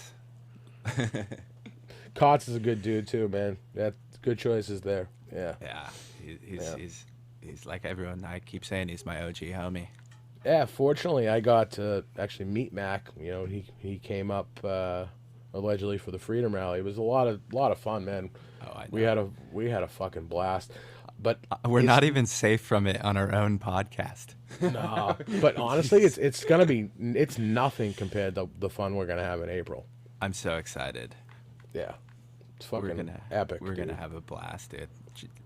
Kotz is a good dude too, man. That's good choices there. Yeah. Yeah, he's like everyone. I keep saying he's my OG homie. Yeah. Fortunately, I got to actually meet Mac. You know, he came up allegedly for the Freedom Rally. It was a lot of fun, man. Oh, I know. We had a fucking blast. But We're not even safe from it on our own podcast. no. But honestly, it's nothing compared to the fun we're gonna have in April. I'm so excited. Yeah. It's fucking epic. We're dude. gonna have a blast, dude.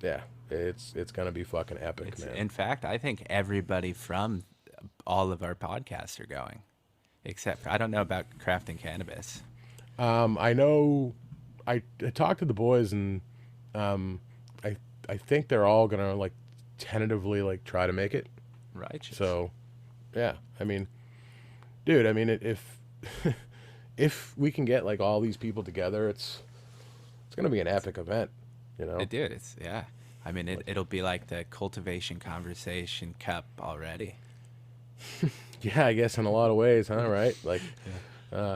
Yeah. It's gonna be fucking epic, man. In fact, I think everybody from all of our podcasts are going, except for, I don't know about Crafting Cannabis. I know. I talked to the boys, and I think they're all gonna like tentatively like try to make it. Right. So, yeah. I mean, dude. I mean, if if we can get like all these people together, it's gonna be an epic event. You know. Dude, it's I mean, it'll be like the Cultivation Conversation Cup already. Yeah, I guess in a lot of ways, huh? Right? Like.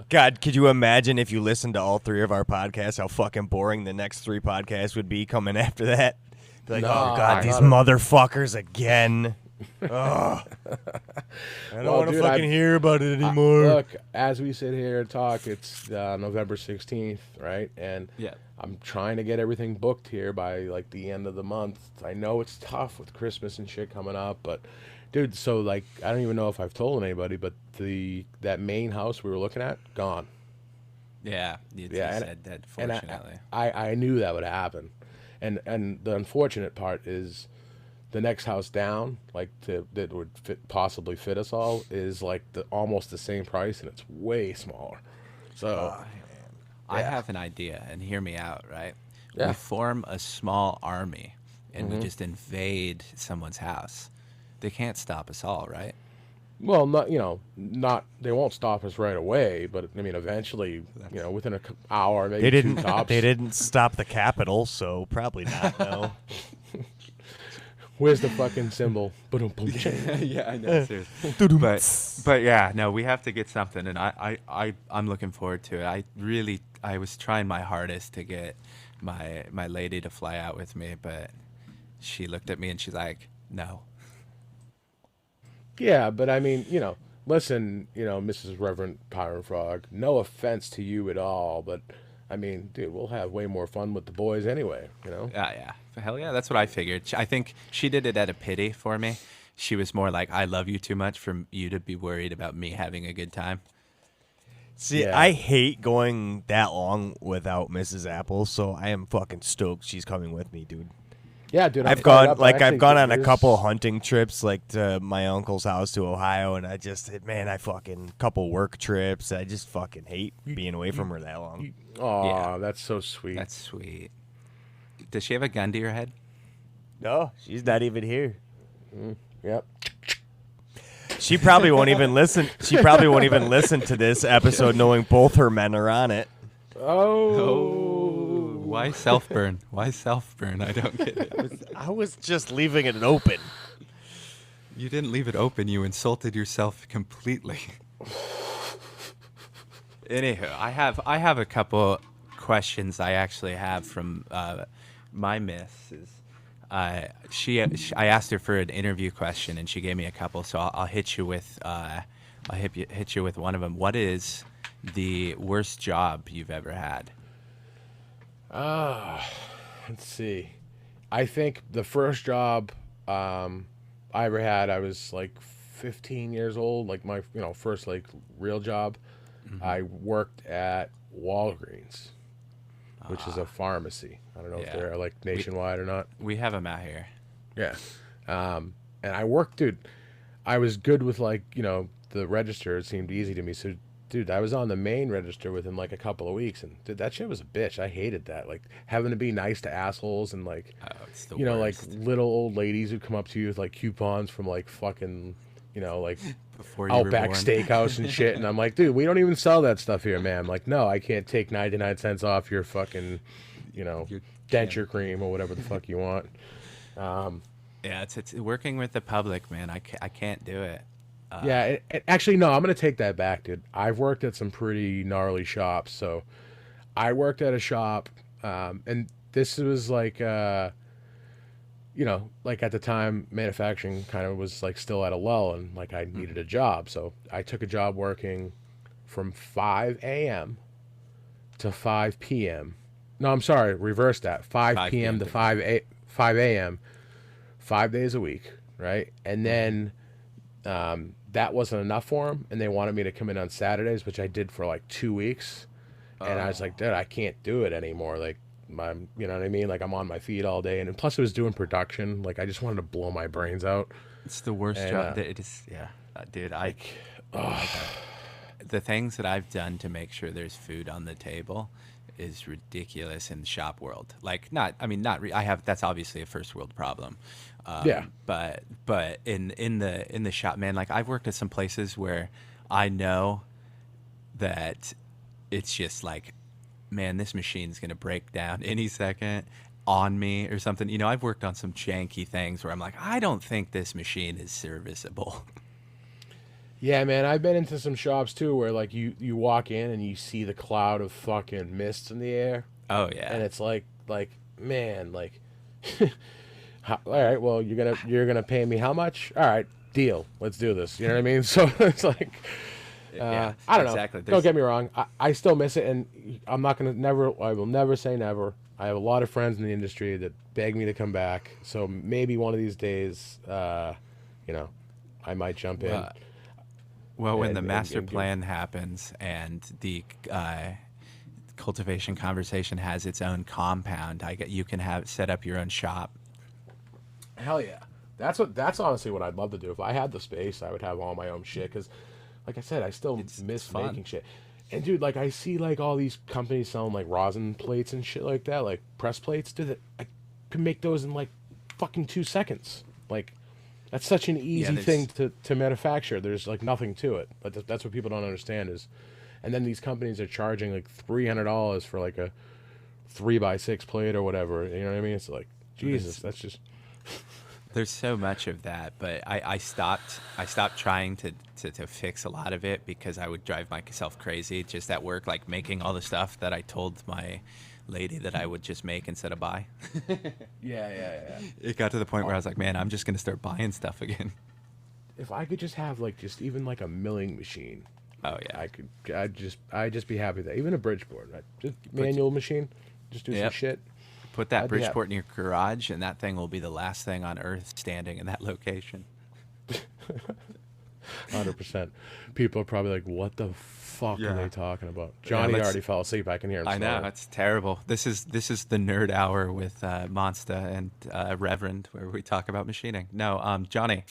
God, could you imagine if you listened to all 3 of our podcasts, how fucking boring the next 3 podcasts would be coming after that? Be like, No, oh, God, these not a- motherfuckers again. Ugh. I don't Well, want to dude, fucking hear about it anymore. Look, as we sit here and talk, it's November 16th, right? And Yeah. I'm trying to get everything booked here by like the end of the month. I know it's tough with Christmas and shit coming up, but dude, so like I don't even know if I've told anybody, but that main house we were looking at, gone. Yeah. You Yeah, said that, And fortunately. I knew that would happen, and the unfortunate part is the next house down, like that would possibly fit us all, is like almost the same price, and it's way smaller. So I have an idea, and hear me out, right? Yeah. We form a small army, and we just invade someone's house. They can't stop us all, right? Well, not they won't stop us right away, but I mean, eventually, within an hour, maybe They didn't. two tops. They didn't stop the Capitol, so probably not. No. Where's the fucking symbol? Yeah, I know. Seriously. But yeah, no, we have to get something, and I'm looking forward to it. I was trying my hardest to get my lady to fly out with me, but she looked at me and she's like, no. Yeah, but I mean, listen, Mrs. Reverend Pyron Frog, no offense to you at all, but I mean, dude, we'll have way more fun with the boys anyway, Yeah. Hell yeah, that's what I figured. I think she did it out of pity for me. She was more like, I love you too much for you to be worried about me having a good time. See, Yeah. I hate going that long without Mrs. Apple, so I am fucking stoked she's coming with me, dude. Yeah, dude. I've gone on a couple hunting trips, like to my uncle's house to Ohio, and I fucking couple work trips. I just fucking hate being away from her that long. Oh, that's so sweet. That's sweet. Does she have a gun to your head? No, she's not even here. Yep. She probably won't even listen. She probably won't even listen to this episode, knowing both her men are on it. Oh. Why self-burn? Why self-burn? I don't get it. I was just leaving it open. You didn't leave it open. You insulted yourself completely. Anywho, I have a couple questions I actually have from my missus. I asked her for an interview question, and she gave me a couple. So I'll hit you with hit you with one of them. What is the worst job you've ever had? Let's see. I think the first job I ever had, I was like 15 years old, like my first like real job. Mm-hmm. I worked at Walgreens, which is a pharmacy. I don't know if they're like nationwide or not. We have them out here. Yeah. And I worked, dude. I was good with like, the register. It seemed easy to me. So, dude, I was on the main register within like a couple of weeks, and dude, that shit was a bitch. I hated that. Like having to be nice to assholes and like, it's the like worst. little old ladies who come up to you with like coupons from like fucking, like Before you Outback were born. Steakhouse and shit. And I'm like, dude, we don't even sell that stuff here, man. I'm like, no, I can't take 99 cents off your fucking, denture cream or whatever the fuck you want. Yeah, it's working with the public, man. I can't do it. Actually, no, I'm going to take that back, dude. I've worked at some pretty gnarly shops. So I worked at a shop, and this was like, like at the time, manufacturing kind of was like still at a lull, and like I needed a job. So I took a job working from 5 a.m. to 5 p.m. No, I'm sorry, reverse that. 5 p.m. to 5 a.m. 5 days a week, right? And then that wasn't enough for them, and they wanted me to come in on Saturdays, which I did for like 2 weeks. And I was like, dude, I can't do it anymore. Like, you know what I mean? Like, I'm on my feet all day, and plus it was doing production. Like, I just wanted to blow my brains out. It's the worst job. It is, dude. The things that I've done to make sure there's food on the table is ridiculous in the shop world. Like, that's obviously a first world problem. But in the shop, man, like I've worked at some places where I know that it's just like, man, this machine's going to break down any second on me or something. I've worked on some janky things where I'm like, I don't think this machine is serviceable. Yeah, man, I've been into some shops too where like you walk in and you see the cloud of fucking mist in the air. Oh yeah. And it's like man, like all right, well, you're going to pay me how much? All right, deal. Let's do this. You know what I mean? So it's like I don't know. Exactly. Don't get me wrong. I still miss it, and I will never say never. I have a lot of friends in the industry that beg me to come back. So maybe one of these days, I might jump in. Well, when the master plan happens and the cultivation conversation has its own compound, you can set up your own shop. Hell yeah. That's honestly what I'd love to do. If I had the space, I would have all my own shit, because like I said, I still miss making shit. And dude, like I see like all these companies selling like rosin plates and shit like that, like press plates. Dude, I can make those in like fucking 2 seconds. Like that's such an easy thing to manufacture. There's like nothing to it. But that's what people don't understand is, and then these companies are charging like $300 for like a 3x6 plate or whatever. You know what I mean? It's like Jesus, that's just. There's so much of that, but I stopped trying to fix a lot of it because I would drive myself crazy just at work, like making all the stuff that I told my lady that I would just make instead of buy. Yeah. It got to the point where I was like, man, I'm just gonna start buying stuff again. If I could just have like just even like a milling machine. Oh yeah. I'd just be happy with that. Even a Bridgeport, right? Just manual machine. Just do some shit. Put that Bridgeport in your garage, and that thing will be the last thing on Earth standing in that location. 100%. People are probably like, what the fuck are they talking about? Johnny let's- already fell asleep. I can hear him I know snoring. it's terrible. This is the nerd hour with Monsta and Reverend, where we talk about machining. No, Johnny,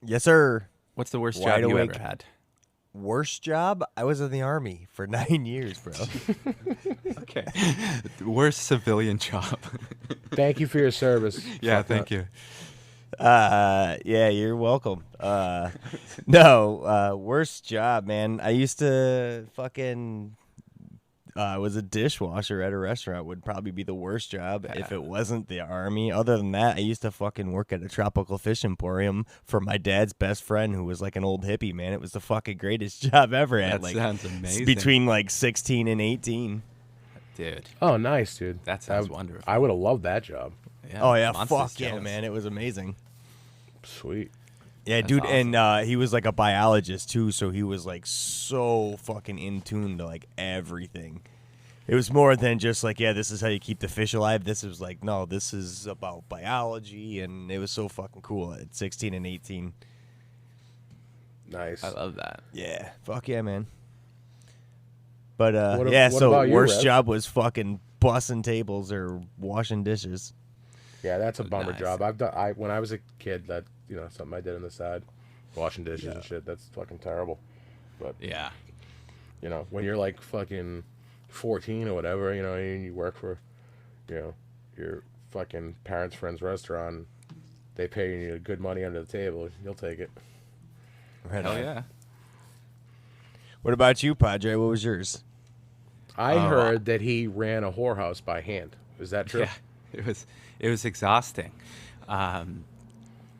Yes, sir. what's the worst Wide job you awake. ever had? Worst job? I was in the Army for 9 years, bro. Okay, worst civilian job. Thank you for your service. Yeah, Fuck thank that. you. Yeah, you're welcome. No, worst job, man. I used to fucking was a dishwasher at a restaurant. Would probably be the worst job if it wasn't the Army. Other than that, I used to fucking work at a tropical fish emporium for my dad's best friend, who was like an old hippie, man. It was the fucking greatest job ever. That At like sounds amazing. between like 16 and 18. Dude, Oh, nice, dude. that sounds wonderful. I would have loved that job. Yeah, Oh yeah, Monsta's fuck yeah, jealous. man. It was amazing. Sweet. Yeah, That's dude, awesome. and he was like a biologist too, so he was like so fucking in tune to like everything. It was more than just like, yeah, this is how you keep the fish alive. This was like, no, this is about biology, and it was so fucking cool at 16 and 18. Nice. I love that. Yeah, fuck yeah, man. But What yeah, what so about you, worst Rev? job was fucking bussing tables or washing dishes. Yeah, that's a bummer Nice. job. When I was a kid, that something I did on the side, washing dishes and shit. That's fucking terrible. But Yeah. when you're like fucking 14 or whatever, and you work for, your fucking parents' friend's restaurant, they pay you good money under the table. You'll take it. Right Hell on. yeah. What about you, Padre? What was yours? I Oh, heard that he ran a whorehouse by hand. Is that true? Yeah, it was exhausting.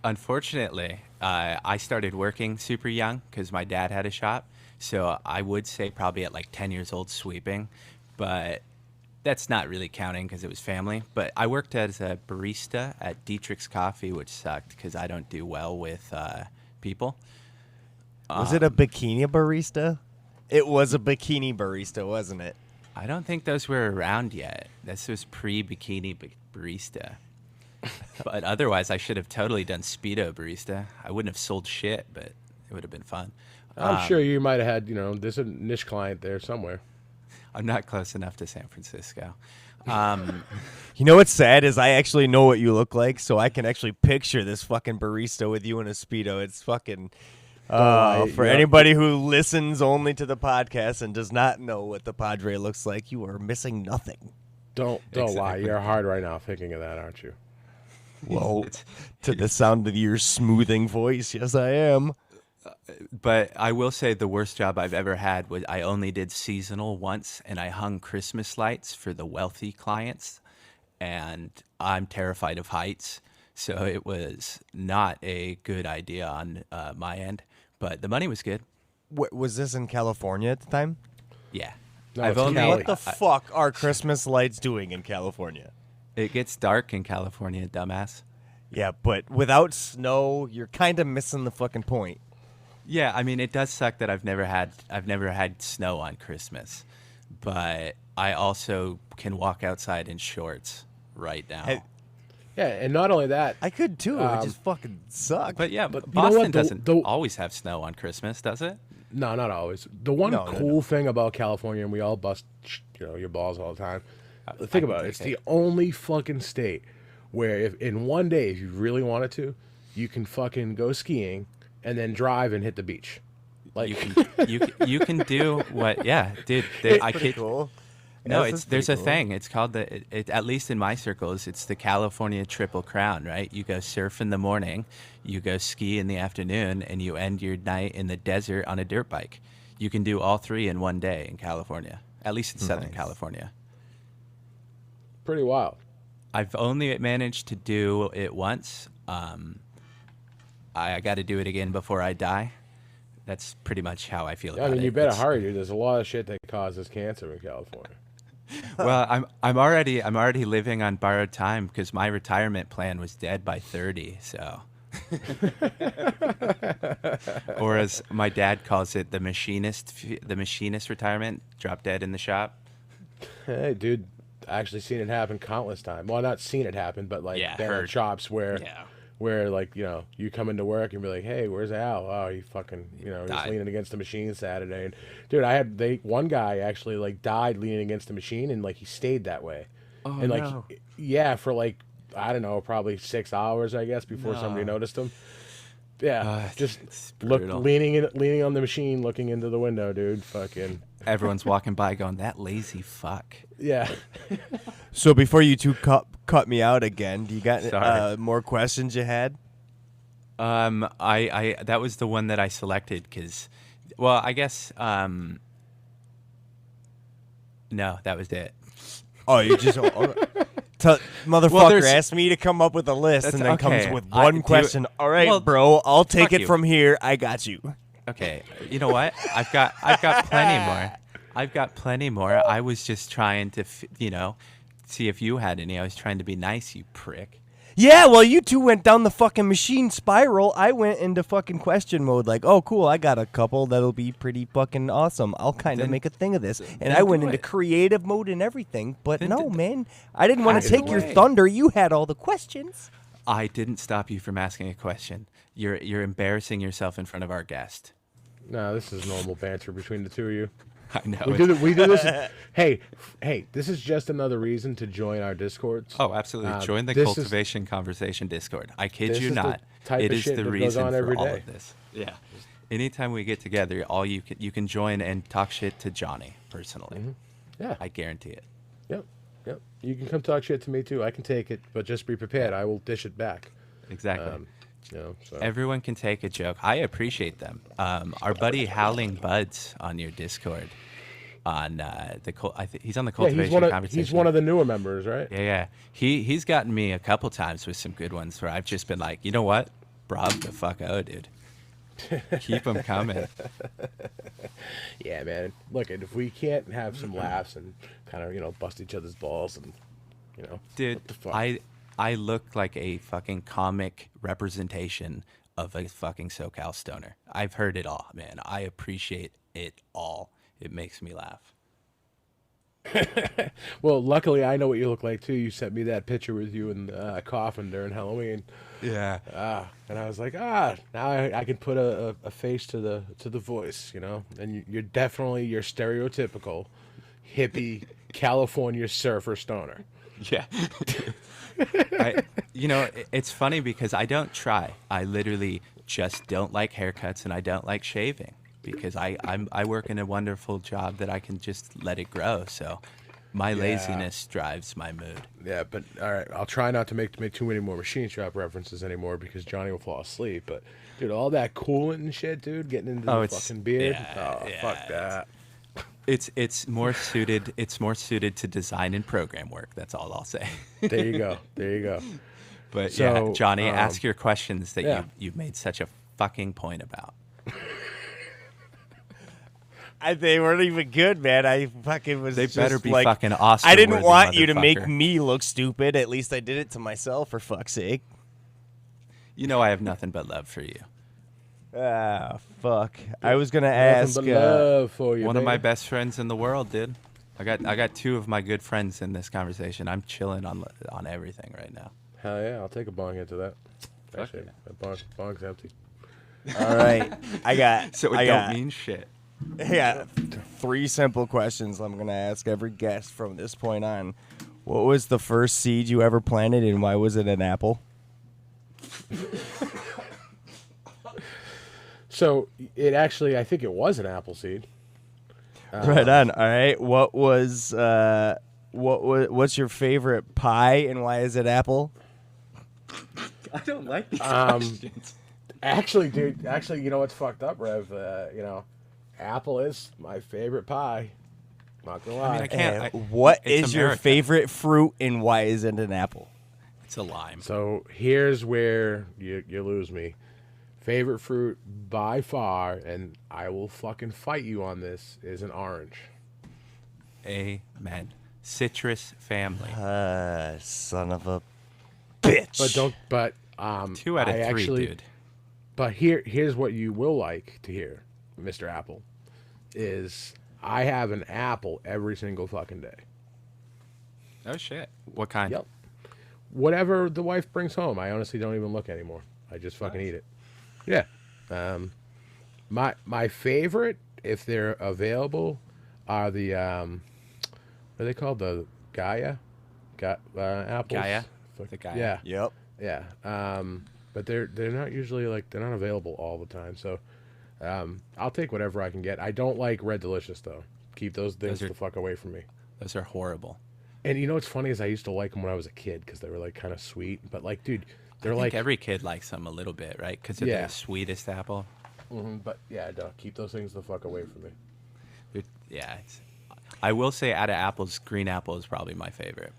Unfortunately, I started working super young because my dad had a shop. So I would say probably at like 10 years old sweeping, but that's not really counting because it was family. But I worked as a barista at Dietrich's Coffee, which sucked because I don't do well with people. Was it a bikini barista? It was a bikini barista, wasn't it? I don't think those were around yet. This was pre-bikini barista. But otherwise, I should have totally done Speedo barista. I wouldn't have sold shit, but it would have been fun. I'm sure you might have had, there's a niche client there somewhere. I'm not close enough to San Francisco. You know what's sad is I actually know what you look like, so I can actually picture this fucking barista with you in a Speedo. It's fucking... for anybody who listens only to the podcast and does not know what the Padre looks like, you are missing nothing. Don't lie. Exactly. You're hard right now thinking of that, aren't you? Whoa. To the sound of your smoothing voice, yes, I am. But I will say the worst job I've ever had was I only did seasonal once, and I hung Christmas lights for the wealthy clients, and I'm terrified of heights, so it was not a good idea on my end. But the money was good. Was this in California at the time? Yeah. No, I've it's only Cali. What the fuck are Christmas lights doing in California? It gets dark in California, dumbass. Yeah, but without snow, you're kind of missing the fucking point. Yeah, I mean it does suck that I've never had snow on Christmas, but I also can walk outside in shorts right now. Hey, Yeah, and not only that, I could too. It just fucking suck. But yeah, But you know Boston what? doesn't The- always have snow on Christmas, does it? no, not always. The one No, no, cool thing about California, and we all bust, your balls all the time. Think about it. It's the only fucking state where, if in one day, if you really wanted to, you can fucking go skiing and then drive and hit the beach. Like, You can do what? Yeah, dude. I Pretty kid. cool. No, Yes, it's that's there's a pretty cool. thing. It's called at least in my circles, it's the California Triple Crown, right? You go surf in the morning, you go ski in the afternoon, and you end your night in the desert on a dirt bike. You can do all three in one day in California, at least in Southern Nice. California. pretty wild. I've only managed to do it once. I got to do it again before I die. That's pretty much how I feel I about it. mean, you better It's- hurry, dude. There's a lot of shit that causes cancer in California. Well, I'm already living on borrowed time because my retirement plan was dead by 30. So, or as my dad calls it, the machinist retirement, drop dead in the shop. Hey, dude, actually seen it happen countless times. Well, not seen it happen, but like Yeah, been at heard. shops where Yeah. where like you come into work and be like, hey, where's Al? Oh, he fucking he's Died. leaning against the machine Saturday. And dude, one guy actually like died leaning against the machine, and like he stayed that way. Oh, And like no. yeah, for like I don't know, probably 6 hours I guess before somebody noticed him. Yeah, just it's look brutal. leaning on the machine, looking into the window, dude. Fucking Everyone's walking by going, that lazy fuck. yeah. So before you two cut me out again, do you got Sorry. more questions you had? I that was the one that I selected because, well, I guess, no, that was it. Oh, you just motherfucker Well, there's- asked me to come up with a list and then okay. comes with I one do- question. All right, well, bro, I'll take fuck it you. from here. I got you. Okay, you know what? I've got plenty more. I've got plenty more. I was just trying to, see if you had any. I was trying to be nice, you prick. Yeah, well, you two went down the fucking machine spiral. I went into fucking question mode, like, oh, cool, I got a couple that'll be pretty fucking awesome. I'll kind of Then- make a thing of this. And then I went do into it. creative mode and everything. But Then no, d- man, I didn't want to Ask take your away. thunder. You had all the questions. I didn't stop you from asking a question. You're embarrassing yourself in front of our guest. No, this is normal banter between the two of you. I know. We do this. Hey, this is just another reason to join our Discords. Oh, absolutely. Join the this is- Cultivation Conversation Discord. I kid This you is the not. type It of is shit the that goes reason on for every all day. of this. Yeah. Anytime we get together, all you can join and talk shit to Johnny personally. Yeah. I guarantee it. Yep. You can come talk shit to me too. I can take it, but just be prepared. I will dish it back. Exactly. So. Everyone can take a joke. I appreciate them. Our buddy Howling Buds on your Discord, on he's on the Yeah, Cultivation Conversation. he's one of the newer members, right? Yeah. He's gotten me a couple times with some good ones where I've just been like, you know what, bravo the fuck out, dude. Keep them coming. Yeah, man. Look, if we can't have some laughs and kind of bust each other's balls and Dude, what the fuck? I look like a fucking comic representation of a fucking SoCal stoner. I've heard it all, man. I appreciate it all. It makes me laugh. Well, luckily I know what you look like too. You sent me that picture with you in the coffin during Halloween. Yeah. And I was like, now I can put a face to the voice, And you're definitely your stereotypical hippie California surfer stoner. Yeah. It's funny because I don't try. I literally just don't like haircuts and I don't like shaving because I work in a wonderful job that I can just let it grow. So my laziness drives my mood. Yeah, but all right, I'll try not to make too many more machine shop references anymore because Johnny will fall asleep. But dude, all that coolant and shit, dude, getting into the fucking beard. Fuck that. It's more suited. It's more suited to design and program work. That's all I'll say. There you go. But So, yeah, Johnny, ask your questions that yeah. you've made such a fucking point about. They weren't even good, man. I fucking was. They just better be like, fucking Oscar I didn't worthy, want you to make motherfucker. me look stupid. At least I did it to myself, for fuck's sake. You know I have nothing but love for you. Ah, fuck. I was gonna Nothing ask. but love for you, One of my baby. best friends in the world, dude. I got two of my good friends in this conversation. I'm chilling on everything right now. Hell yeah, I'll take a bong into that. Actually, yeah. that bong's empty. All right, I got. So it I don't got, mean shit. Yeah, 3 simple questions I'm gonna ask every guest from this point on. What was the first seed you ever planted, and why was it an apple? So it actually, I think it was an apple seed. Right on. All right. What's your favorite pie, and why is it apple? I don't like these questions. Actually, dude, you know what's fucked up, Rev? Apple is my favorite pie. Not gonna lie. I mean, I can't. And what it's is your America. favorite fruit, and why is it an apple? It's a lime. So here's where you lose me. Favorite fruit by far, and I will fucking fight you on this, is an orange. Amen. Citrus family. Son of a bitch. But 2 out of 3, actually, dude. But here's what you will like to hear, Mr. Apple, is I have an apple every single fucking day. Oh shit. What kind? Yep. whatever the wife brings home. I honestly don't even look anymore. I just fucking eat it. Yeah. My favorite, if they're available, are the what are they called? The Gaia, apples. Gaia, the Gaia. Yeah. Yep. Yeah. But they're not usually they're not available all the time. So I'll take whatever I can get. I don't like Red Delicious though. Keep those things the fuck away from me. Those are horrible. And you know what's funny is I used to like them when I was a kid because they were like kind of sweet. But like, dude, they're I like think every kid likes them a little bit, right? Because they're the sweetest apple. But yeah, no, keep those things the fuck away from me. Yeah. I will say, out of apples, green apple is probably my favorite.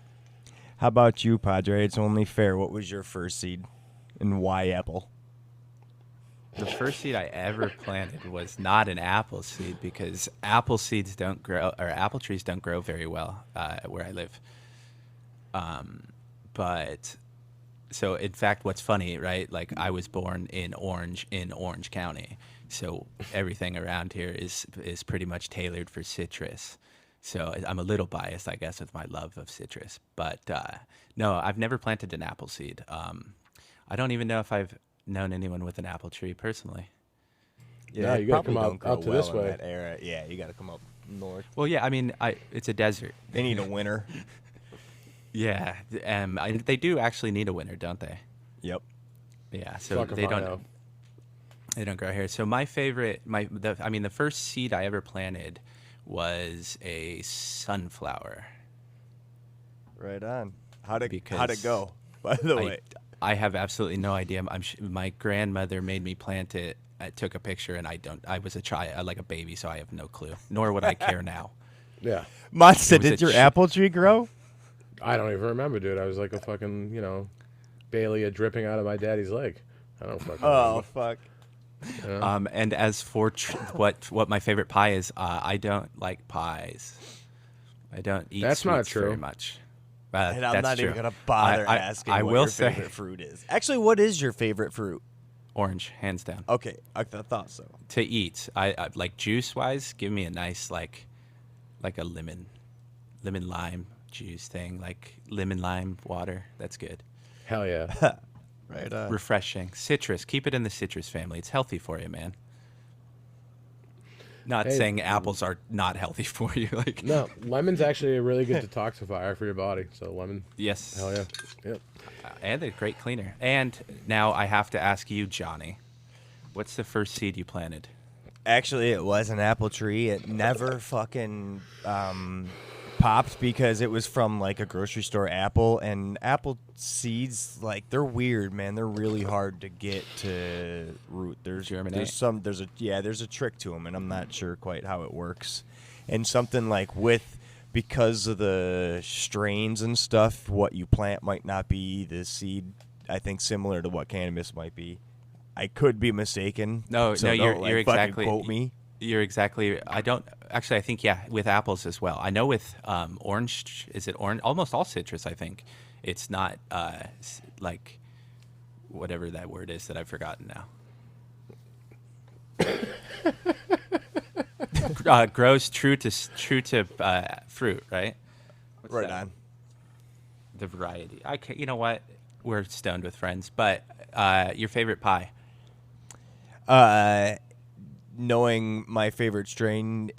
How about you, Padre? It's only fair. What was your first seed, and why apple? The first seed I ever planted was not an apple seed because apple seeds don't grow, or apple trees don't grow very well where I live. But so in fact, what's funny, right? Like I was born in Orange County, so everything around here is pretty much tailored for citrus. So I'm a little biased, I guess, with my love of citrus. But no, I've never planted an apple seed. I don't even know if I've known anyone with an apple tree personally. Yeah, you gotta come out to this way. That era. Yeah, you gotta come up north. Well, yeah, I mean, it's a desert. They need a winter. Yeah, they do actually need a winter, don't they? Yep. Yeah, so they don't grow here. So my favorite, the first seed I ever planted was a sunflower. Right on. How'd it go? By the way, I have absolutely no idea. My grandmother made me plant it. I took a picture, and I was a child, like a baby, so I have no clue. Nor would I care now. Yeah. Monsta, did your apple tree grow? I don't even remember, dude. I was like a fucking, Bailey dripping out of my daddy's leg. I don't fucking remember. Fuck. Yeah. And as for what my favorite pie is, I don't like pies. I don't eat That's not sweets true. very much. And I'm not true. even going to bother asking I what will your say, favorite fruit is. Actually, what is your favorite fruit? Orange, hands down. Okay, I thought so. To eat, I like juice-wise, give me a nice like a lemon lime juice thing, like lemon lime water. That's good. Hell yeah. Right on. Refreshing. Citrus. Keep it in the citrus family. It's healthy for you, man. Not saying apples are not healthy for you. Like No, lemon's actually a really good detoxifier for your body. So lemon. Yes. Hell yeah. Yep. And a great cleaner. And now I have to ask you, Johnny, what's the first seed you planted? Actually, it was an apple tree. It never fucking popped because it was from like a grocery store apple, and apple seeds, like, they're weird, man. They're really hard to get to root. There's a trick to them, and I'm not sure quite how it works. And something like because of the strains and stuff, what you plant might not be the seed. I think similar to what cannabis might be. I could be mistaken. You're exactly. Quote me. You're exactly. I think with apples as well. I know with orange, is it orange? Almost all citrus, I think. It's not like whatever that word is that I've forgotten now. Grows true to fruit, right? What's right that? on. The variety. You know what? We're stoned with friends, but your favorite pie? Knowing my favorite strain,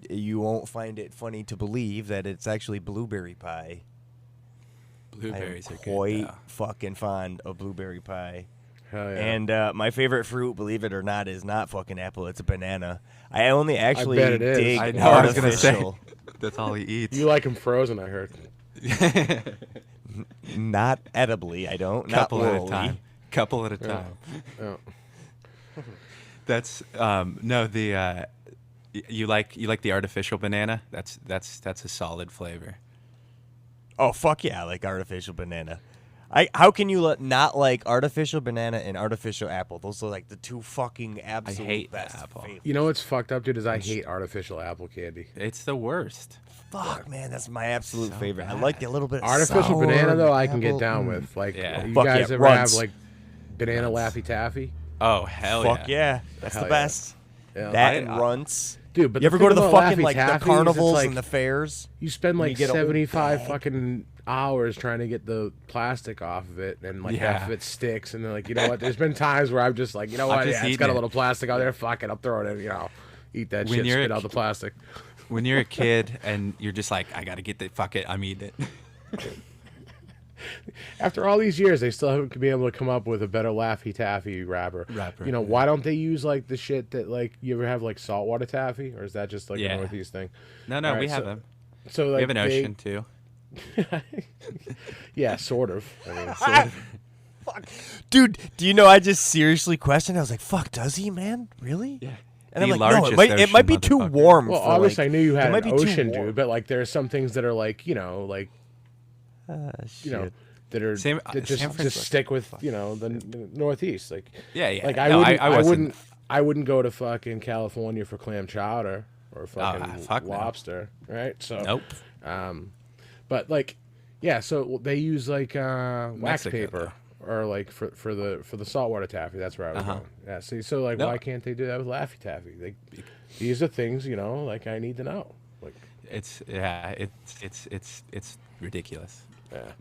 you won't find it funny to believe that it's actually blueberry pie. Blueberries are quite good, fucking fond of blueberry pie. Hell yeah. And my favorite fruit, believe it or not, is not fucking apple. It's a banana. I only actually bet it is. dig I know, I was gonna say. artificial. That's all he eats. You like them frozen, I heard. Not edibly, I don't. Couple not at a orally. time. Couple at a time. Oh. That's no the you like the artificial banana? That's a solid flavor. Oh fuck yeah, I like artificial banana. How can you not like artificial banana and artificial apple? Those are like the two fucking absolute hate best apple. favorites. You know what's fucked up, dude, is I hate artificial apple candy. It's the worst. Fuck, man, that's my absolute So favorite. bad. I like the little bit of Artificial sour banana, though, I can apple. get down with. Like, Yeah. you Fuck guys yeah, ever runts. have, like, banana Laffy Taffy? Oh hell Fuck yeah. yeah, that's Hell the yeah. best. Yeah. That and runts Dude, but You ever go to the thing about fucking Laffy like the Taffies, it's carnivals like, and the fairs? you spend and like you get a whole 75 bag? fucking hours trying to get the plastic off of it, and like half Yeah. of it sticks, and then like, you know what? There's been times where I'm just like, you know what? just Yeah, it's eaten got a it. little plastic out there. Fuck it, I'm throwing it. You know, eat that When shit, you're a spit out ki- the plastic. When you're a kid and you're just like, I gotta get the fuck it, I'm eating it. After all these years, they still haven't been able to come up with a better Laffy Taffy wrapper. You know, why don't they use like the shit that like you ever have like saltwater taffy, or is that just like a Yeah. Northeast thing? No, All right, we have them. So like We have an they- ocean too. Yeah, sort of. I mean, sort of. Fuck. Dude, do you know I just seriously questioned? I was like, fuck, does he, man? Really? Yeah. And The I'm like, no, it largest might be ocean, too motherfucker. warm. Well, for, obviously, like, I knew you it had might an be too ocean, warm. dude, but like there are some things that are like, you know, like you know, Shit. that are San that just Francisco. stick with, you know, the Northeast. Like, Yeah, yeah. like No, I wasn't- I wouldn't go to fucking California for clam chowder or fucking fuck no. lobster, right? So Nope. but like, yeah, so they use like wax Mexico, paper or like for the saltwater taffy. That's where I was going. Yeah, see, so like, No. why can't they do that with Laffy Taffy? These are things, you know, like I need to know. Like, It's ridiculous. yeah.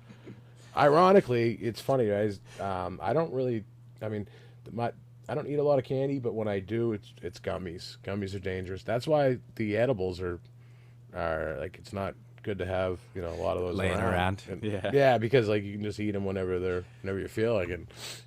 Ironically, it's funny, guys. I don't really. I mean, I don't eat a lot of candy, but when I do, it's gummies. Gummies are dangerous. That's why the edibles are like, it's not good to have, you know, a lot of those Laying around. And- Yeah. yeah, because like you can just eat them whenever you feel like it.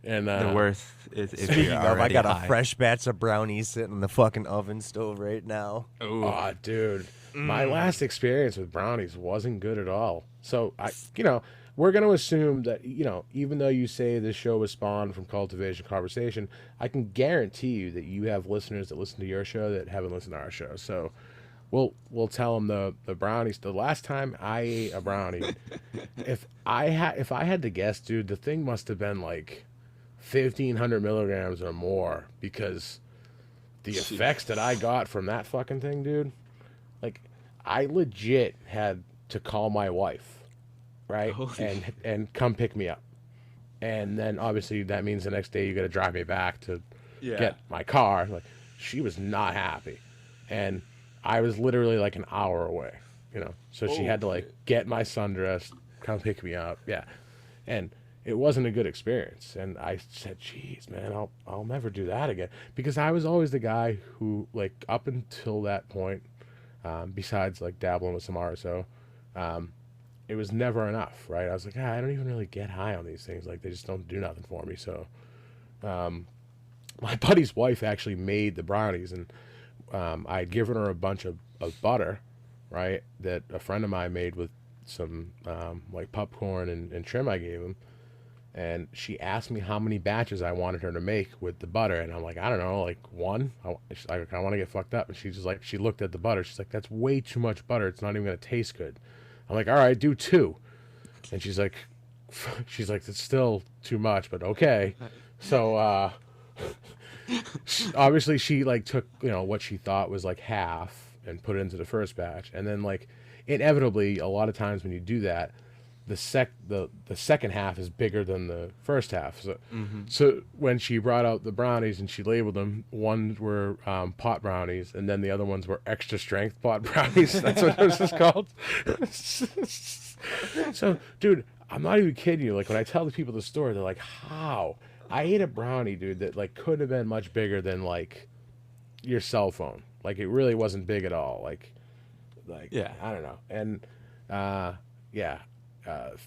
And The worst is if Speaking you're of, I already got high. a fresh batch of brownies sitting in the fucking oven stove right now. Ooh. Oh, dude, my last experience with brownies wasn't good at all. So you know, we're going to assume that, you know, even though you say this show was spawned from Cultivation Conversation, I can guarantee you that you have listeners that listen to your show that haven't listened to our show. So we'll tell them the brownies. The last time I ate a brownie, if I had to guess, dude, the thing must have been like 1,500 milligrams or more, because the effects that I got from that fucking thing, dude, like I legit had to call my wife, right, and come pick me up, and then obviously that means the next day you got to drive me back to get my car. Like, she was not happy, and I was literally like an hour away, you know, so she had to like get my son dressed, come pick me up, and it wasn't a good experience. And I said, "Geez, man, I'll never do that again," because I was always the guy who, like, up until that point, besides like dabbling with some RSO, it was never enough, right? I was like, I don't even really get high on these things. Like, they just don't do nothing for me. So, my buddy's wife actually made the brownies, and I'd given her a bunch of butter, right, that a friend of mine made with some like popcorn and trim I gave him. And she asked me how many batches I wanted her to make with the butter, and I'm like, I don't know, like one. She's like, I want to get fucked up, and she's just like, she looked at the butter, she's like, that's way too much butter. It's not even gonna taste good. I'm like, all right, do 2. And she's like, it's still too much, but okay. So obviously she like took, you know, what she thought was like half and put it into the first batch, and then like inevitably a lot of times when you do that, the second half is bigger than the first half. So so when she brought out the brownies and she labeled them, ones were pot brownies, and then the other ones were extra strength pot brownies. That's what this is called. So, dude, I'm not even kidding you. Like, when I tell the people the story, they're like, how? I ate a brownie, dude, that like could have been much bigger than like your cell phone. Like, it really wasn't big at all. Like Yeah. I don't know. And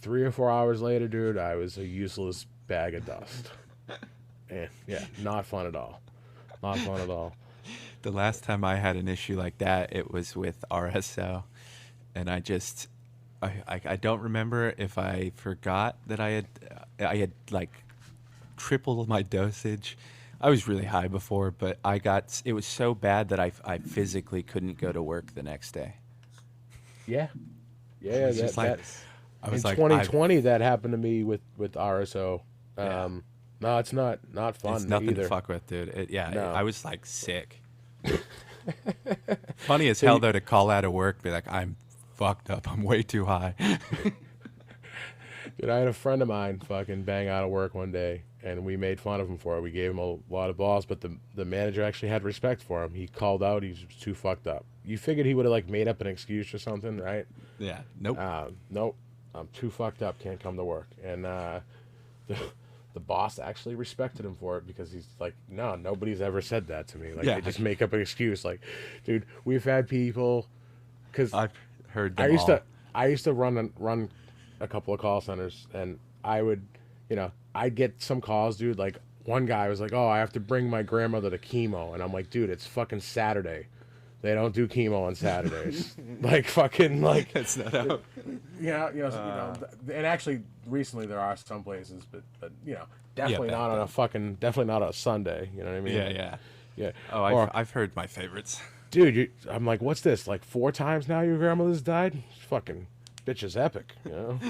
3 or 4 hours later, dude, I was a useless bag of dust. And yeah, not fun at all. Not fun at all. The last time I had an issue like that, it was with RSO, and I don't remember if I forgot that I had like tripled my dosage. I was really high before, but it was so bad that I physically couldn't go to work the next day. Yeah. was just like- I was in like, 2020, that happened to me with RSO. Yeah. No, it's not fun It's nothing either. to fuck with, dude. No. I was like sick. Funny as hell though to call out of work, be like, I'm fucked up. I'm way too high. Dude, I had a friend of mine fucking bang out of work one day, and we made fun of him for it. We gave him a lot of balls, but the manager actually had respect for him. He called out he was too fucked up. You figured he would have like made up an excuse or something, right? Yeah. Nope. Nope. I'm too fucked up. Can't come to work. And the boss actually respected him for it because he's like, no, nobody's ever said that to me. Like they just make up an excuse. Like, dude, we've had people because I've heard them I used to run a couple of call centers, and I would, I'd get some calls, dude. Like one guy was like, "Oh, I have to bring my grandmother to chemo," and I'm like, "Dude, it's fucking Saturday. They don't do chemo on Saturdays." Like fucking like. That's not how. Yeah, and actually, recently there are some places, but definitely not on definitely not on a Sunday. You know what I mean? Yeah. Oh, I've heard my favorites. Dude, I'm like, what's this? Like 4 times now your grandmother's died? Fucking bitch is epic,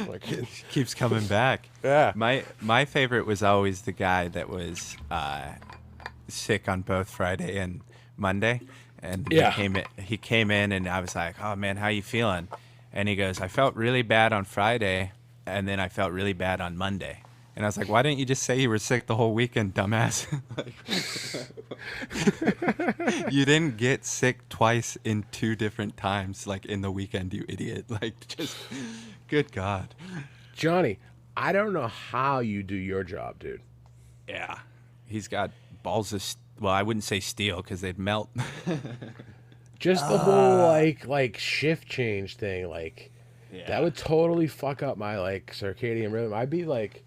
Like Keeps coming back. Yeah. My favorite was always the guy that was sick on both Friday and Monday, and he came in, and I was like, "Oh man, how you feeling?" And he goes, "I felt really bad on Friday, and then I felt really bad on Monday." And I was like, "Why didn't you just say you were sick the whole weekend, dumbass?" You didn't get sick twice in 2 different times, like in the weekend, you idiot. Like, just, good God. Johnny, I don't know how you do your job, dude. Yeah. He's got balls of, well, I wouldn't say steel because they'd melt. Just the whole, like shift change thing, that would totally fuck up my, circadian rhythm. I'd be like,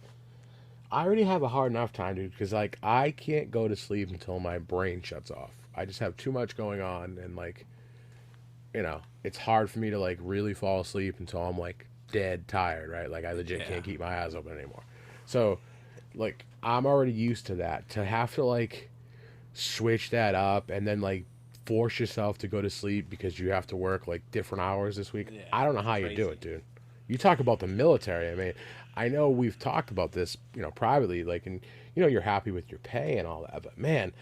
I already have a hard enough time, dude, because, I can't go to sleep until my brain shuts off. I just have too much going on, and, it's hard for me to, really fall asleep until I'm, dead tired, right? Like, I legit can't keep my eyes open anymore. So, I'm already used to that. To have to, switch that up and then, force yourself to go to sleep because you have to work, different hours this week. Yeah, I don't know how you do it, dude. You talk about the military. I mean, I know we've talked about this, privately, and, you're happy with your pay and all that, but man,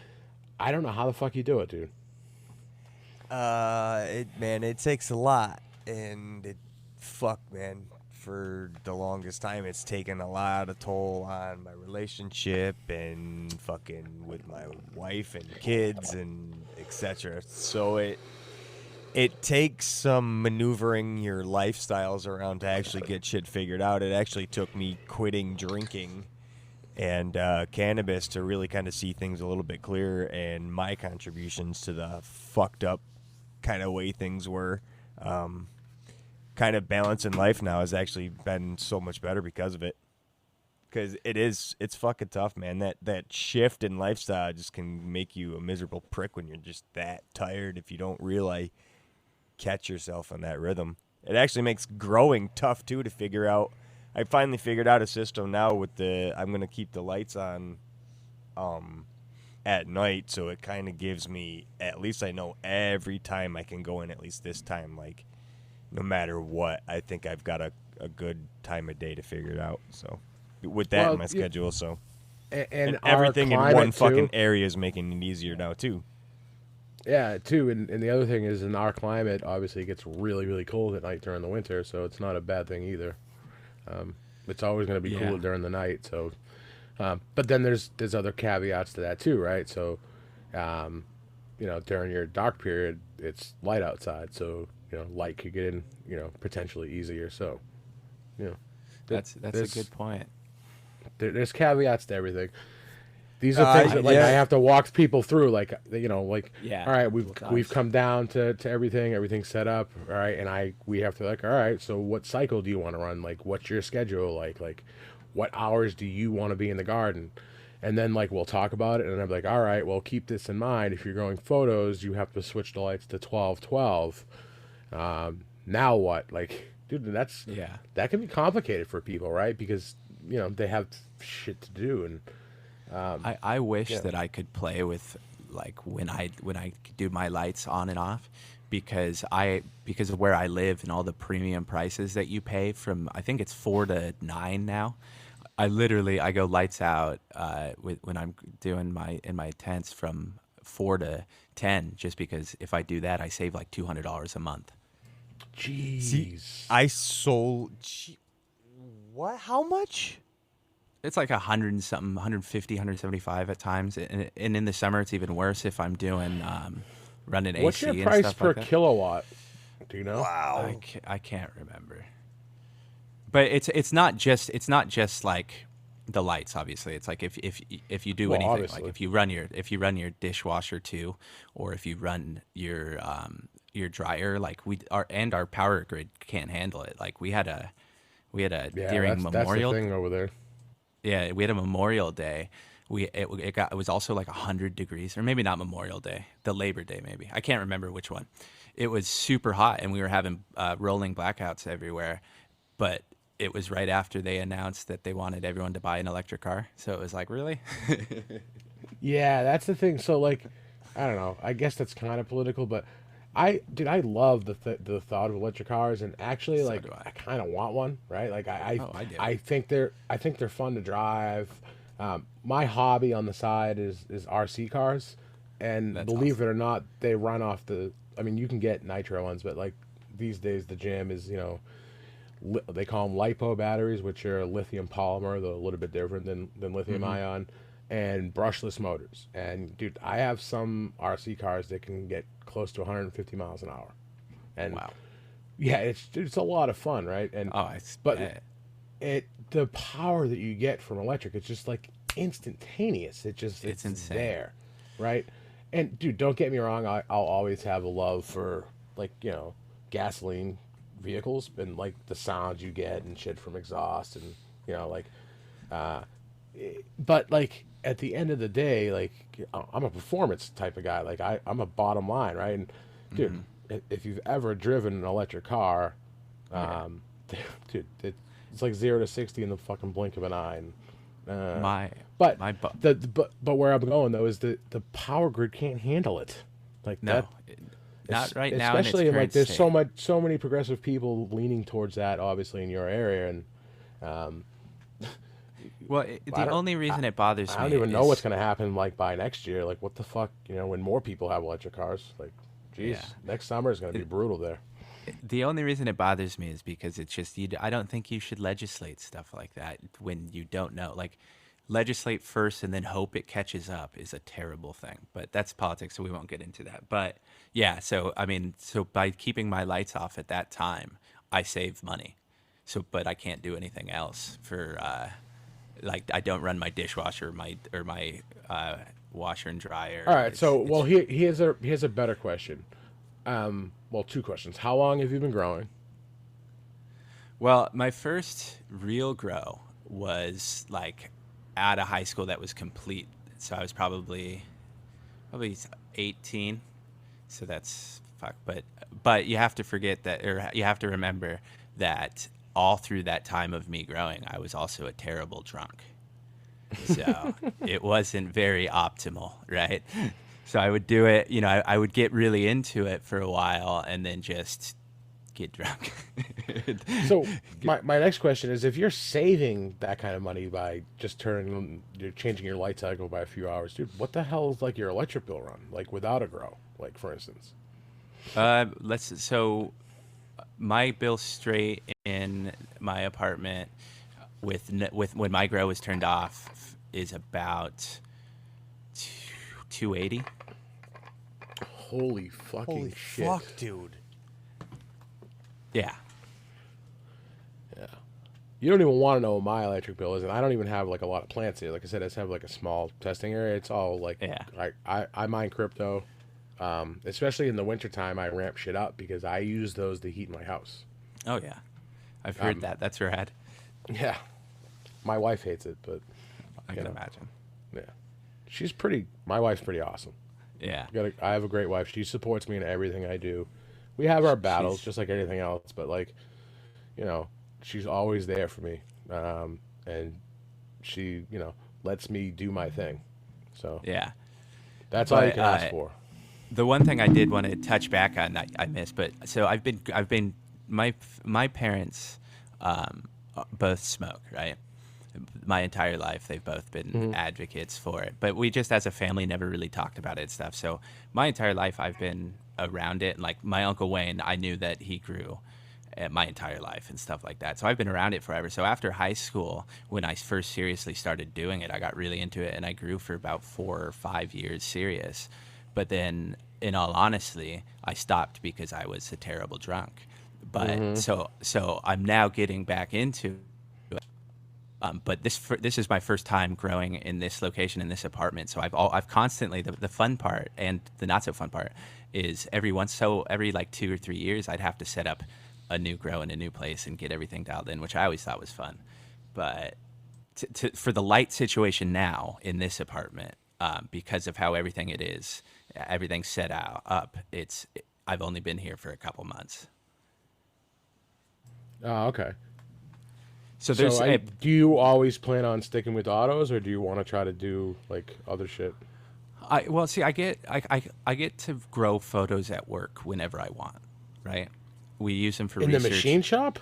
I don't know how the fuck you do it, dude. It takes a lot, and man, for the longest time, it's taken a lot of toll on my relationship and fucking with my wife and kids and etc. So it takes some maneuvering your lifestyles around to actually get shit figured out. It actually took me quitting drinking and cannabis to really kind of see things a little bit clearer, and my contributions to the fucked up kind of way things were. Kind of balance in life now has actually been so much better because of it. Because it's fucking tough, man. That shift in lifestyle just can make you a miserable prick when you're just that tired if you don't really catch yourself on that rhythm. It actually makes growing tough too to figure out. I finally figured out a system now with I'm gonna keep the lights on at night, so it kind of gives me, at least I know every time I can go in at least this time, no matter what, I think I've got a good time of day to figure it out. So with that in my schedule, so and everything in one fucking area is making it easier now too. Yeah, too, and the other thing is, in our climate, obviously it gets really, really cold at night during the winter, so it's not a bad thing either. It's always going to be cool during the night, so. But then there's other caveats to that too, right? So, during your dark period, it's light outside, so light could get in, potentially easier. So, that's a good point. There's caveats to everything. These are things that I have to walk people through. All right, we've come down to everything. Everything's set up. All right, and we have to all right. So what cycle do you want to run? What's your schedule like? What hours do you want to be in the garden? And then we'll talk about it. And I'm like, all right, well, keep this in mind. If you're growing photos, you have to switch the lights to 12-12. Now what? Dude, that can be complicated for people, right? Because they have shit to do and. I wish that I could play with when I do my lights on and off, because of where I live and all the premium prices that you pay from, I think it's 4 to 9 now. I go lights out when I'm doing in my tents from 4 to 10, just because if I do that I save $200 a month. Jeez. See, I sold. What? How much? It's like 100 and something, 150, 175 at times, and in the summer it's even worse if I'm doing running What's your AC and price stuff per like that. kilowatt? Do you know? Wow. I can't remember, but it's not just like the lights. Obviously, it's like if you do Well, anything, obviously. like if you run your dishwasher too, or if you run your dryer, like our power grid can't handle it. Like we had a Yeah, during that's the Memorial. thing over there. Yeah, we had a Memorial Day. It was also like 100 degrees, or maybe not Memorial Day, the Labor Day maybe. I can't remember which one. It was super hot, and we were having rolling blackouts everywhere. But it was right after they announced that they wanted everyone to buy an electric car. So it was like, really? Yeah, that's the thing. So like, I don't know. I guess that's kind of political, but I love the thought of electric cars, and actually, So like, do I. I kind of want one, right? Like, Oh, I do. I think they're fun to drive. My hobby on the side is RC cars, and That's believe awesome. it or not, they run off the. I mean, you can get nitro ones, but like these days, the jam is they call them lipo batteries, which are lithium polymer, though a little bit different than lithium Mm-hmm. ion, and brushless motors. And dude, I have some RC cars that can get close to 150 miles an hour, and Wow. yeah, it's a lot of fun, right? And Oh, I but bet. the power that you get from electric, it's just like instantaneous. It's It's insane. there, right? And dude, don't get me wrong, I'll always have a love for like gasoline vehicles and like the sounds you get and shit from exhaust and like but like at the end of the day, like I'm a performance type of guy. Like I'm a bottom line, right? And dude, Mm-hmm. if you've ever driven an electric car, Yeah. um, dude, it's like 0 to 60 in the fucking blink of an eye. And, My but my bu- but where I'm going though is the power grid can't handle it. Like no, that, not right now in its especially in like current there's state. so many progressive people leaning towards that, obviously in your area, and Well, I the don't only reason it bothers I me don't even know what's is gonna happen like by next year. Like what the fuck, when more people have electric cars. Like, geez, yeah. next summer is gonna be brutal there. The only reason it bothers me is because it's just I don't think you should legislate stuff like that when you don't know. Like, legislate first and then hope it catches up is a terrible thing. But that's politics, so we won't get into that. But yeah, so I mean, so by keeping my lights off at that time, I save money. So, but I can't do anything else for like I don't run my dishwasher, my washer and dryer. All right, so It's here's a better question. Well, two questions. How long have you been growing? Well, my first real grow was like out of high school that was complete. So I was probably 18. So that's fuck. But you have to forget that, or you have to remember that all through that time of me growing, I was also a terrible drunk. So it wasn't very optimal, right? So I would do it, I would get really into it for a while and then just get drunk. So my next question is, if you're saving that kind of money by just you're changing your light cycle by a few hours, dude, what the hell is like your electric bill run like without a grow? Like for instance. So my bill straight in my apartment with when my grow was turned off is about 280. Holy fucking Holy shit. fuck, dude. Yeah. Yeah. You don't even want to know what my electric bill is, and I don't even have like a lot of plants here. Like I said, I just have like a small testing area. It's all like Yeah. I mine crypto. Especially in the wintertime, I ramp shit up because I use those to heat my house. Oh yeah. I've heard that. That's rad. Yeah. My wife hates it, but I you can know, imagine. yeah. My wife's pretty awesome. Yeah. I have a great wife. She supports me in everything I do. We have our battles just like anything else, but like, she's always there for me. And she, lets me do my thing. So Yeah. that's all you But can ask for. the one thing I did want to touch back on, I missed, but so I've been my parents both smoke, right? My entire life, they've both been advocates for it, but we just as a family never really talked about it and stuff. So my entire life, I've been around it. And like my uncle Wayne, I knew that he grew, my entire life and stuff like that. So I've been around it forever. So after high school, when I first seriously started doing it, I got really into it, and I grew for about 4 or 5 years serious. But then, in all honesty, I stopped because I was a terrible drunk. But so I'm now getting back into it. But this is my first time growing in this location, in this apartment. So I've constantly, the fun part and the not so fun part is every like 2 or 3 years, I'd have to set up a new grow in a new place and get everything dialed in, which I always thought was fun. But for the light situation now in this apartment, because of how everything's set up, I've only been here for a couple months. Oh, okay. So do you always plan on sticking with autos, or do you want to try to do like other shit? I get to grow photos at work whenever I want, right? We use them for in research. the machine shop.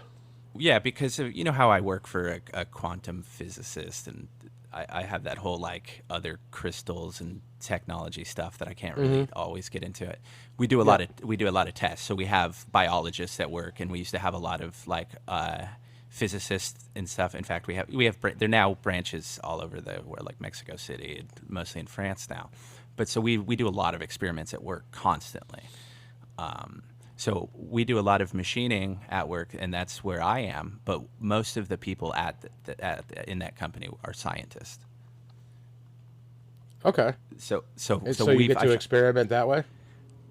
Yeah, because of, how I work for a quantum physicist, and I have that whole like other crystals and technology stuff that I can't really always get into it. We do a lot of tests. So we have biologists at work, and we used to have a lot of like physicists and stuff. In fact, we have there are now branches all over the world, like Mexico City, mostly in France now. But so we do a lot of experiments at work constantly. So we do a lot of machining at work, and that's where I am. But most of the people in that company are scientists. Okay. So you get to experiment that way.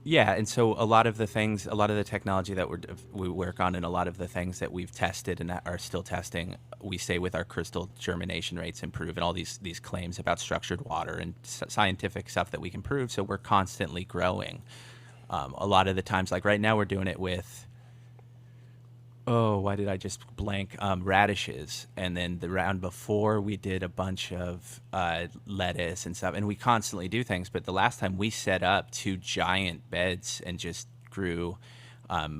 Yeah, and so a lot of the technology that we work on, and a lot of the things that we've tested and are still testing, we say with our crystal germination rates improve, and all these claims about structured water and scientific stuff that we can prove. So we're constantly growing. A lot of the times, like right now, we're doing it with, why did I just blank? Radishes. And then the round before, we did a bunch of lettuce and stuff. And we constantly do things. But the last time we set up 2 giant beds and just grew,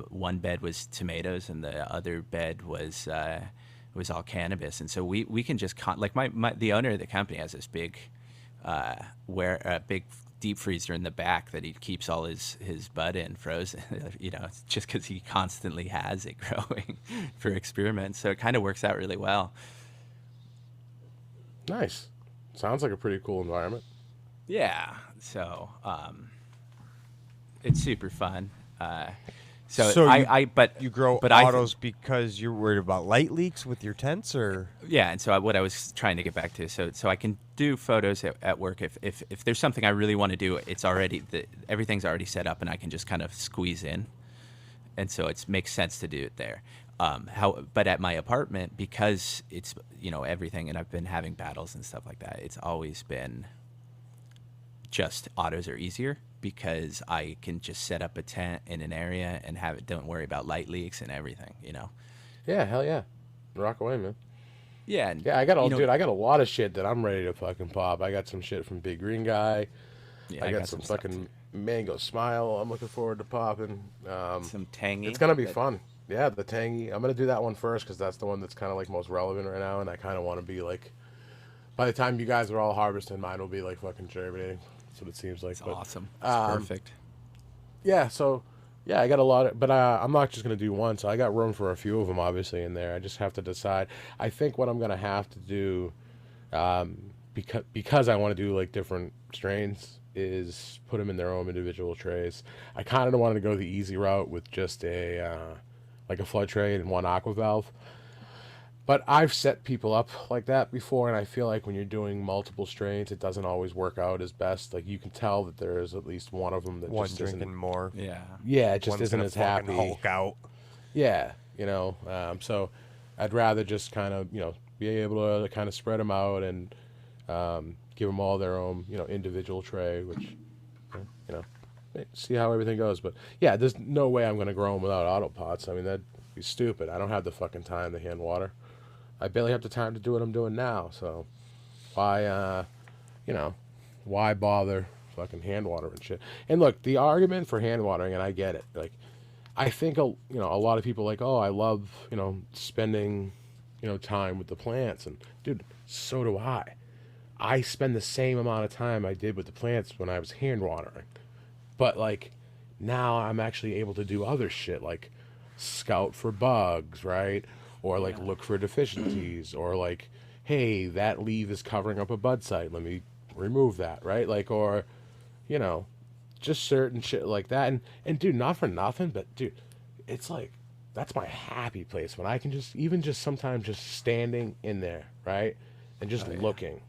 one bed was tomatoes and the other bed was all cannabis. And so we can just, like the owner of the company has this big, big deep freezer in the back that he keeps all his bud in frozen, just because he constantly has it growing for experiments. So it kind of works out really well. Nice. Sounds like a pretty cool environment. Yeah. So it's super fun. But you grow autos because you're worried about light leaks with your tents, or yeah. And so what I was trying to get back to, so I can do photos at work if there's something I really want to do, everything's already set up and I can just kind of squeeze in, and so it makes sense to do it there. But at my apartment, because it's everything, and I've been having battles and stuff like that, it's always been just autos are easier, because I can just set up a tent in an area and don't worry about light leaks and everything, Yeah, hell yeah. Rock away, man. Yeah. Yeah, I got a lot of shit that I'm ready to fucking pop. I got some shit from Big Green Guy. Yeah, I got some fucking Mango Smile I'm looking forward to popping. Some Tangy. It's going to be fun. Yeah, the Tangy. I'm going to do that one first because that's the one that's kind of like most relevant right now, and I kind of want to be like, by the time you guys are all harvesting, mine will be like fucking germinating. That's what it seems like. It's awesome. It's perfect. Yeah, so yeah, I got a lot of, but I'm not just gonna do one. So I got room for a few of them, obviously, in there. I just have to decide. I think what I'm gonna have to do, because I want to do like different strains, is put them in their own individual trays. I kind of wanted to go the easy route with just like a flood tray and one aqua valve. But I've set people up like that before, and I feel like when you're doing multiple strains, it doesn't always work out as best. Like, you can tell that there is at least one of them that one just drinking isn't more. Yeah, it just isn't as happy. Hulk out. Yeah, so I'd rather just kind of, be able to kind of spread them out and give them all their own, individual tray, which, see how everything goes. But yeah, there's no way I'm going to grow them without auto pots. I mean, that'd be stupid. I don't have the fucking time to hand water. I barely have the time to do what I'm doing now, so why bother fucking hand watering shit? And look, the argument for hand watering, and I get it. Like, I think a lot of people like, oh, I love spending time with the plants, and dude, so do I. I spend the same amount of time I did with the plants when I was hand watering, but like now I'm actually able to do other shit. Like, scout for bugs, right? Or like look for deficiencies, or like, hey, that leaf is covering up a bud site. Let me remove that, right? Like, or, you know, just certain shit like that. And dude, not for nothing, but dude, it's like that's my happy place when I can just even just sometimes just standing in there, right? And just looking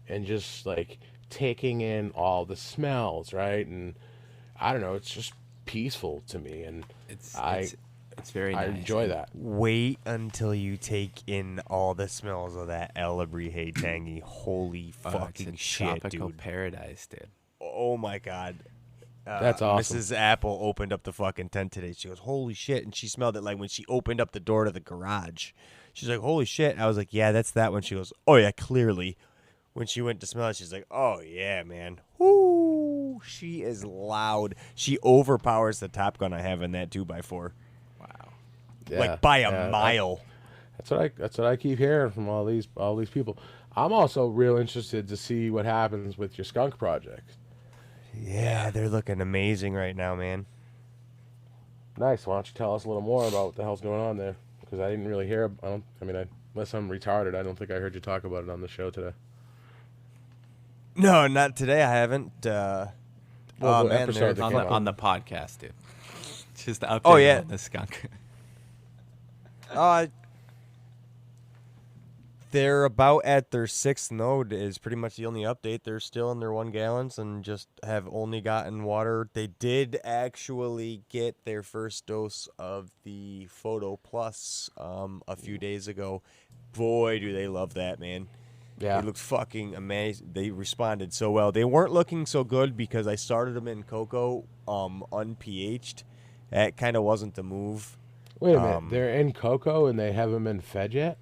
and just like taking in all the smells, right? And I don't know, it's just peaceful to me, and it's very I nice. enjoy that. Wait until you take in all the smells of that El Abrije tangy. Holy fucking it's a shit, tropical dude. paradise, dude. Oh my god. That's awesome. Mrs. Apple opened up the fucking tent today. She goes, holy shit. And she smelled it like when she opened up the door to the garage. She's like, holy shit. And I was like, yeah, that's that one. She goes, oh yeah, clearly. When she went to smell it, she's like, oh yeah, man. Whoo. She is loud. She overpowers the Top Gun I have in that 2x4. Wow. Yeah, Like by a mile. That's what I keep hearing from all these people. I'm also real interested to see what happens with your skunk project. Yeah, they're looking amazing right now, man. Nice. Why don't you tell us a little more about what the hell's going on there? Because I didn't really hear. Unless I'm retarded, I don't think I heard you talk about it on the show today. No, not today. I haven't. The Man, episode that On came the, out. on the podcast, dude. Just the update Oh, yeah. on the skunk. They're about at their 6th node is pretty much the only update. They're still in their 1 gallons and just have only gotten water. They did actually get their first dose of the Photo Plus a few days ago. Boy, do they love that, man. Yeah. They looked fucking amazing. They responded so well. They weren't looking so good because I started them in cocoa unpH'd. That kind of wasn't the move. Wait a minute. They're in cocoa and they haven't been fed yet?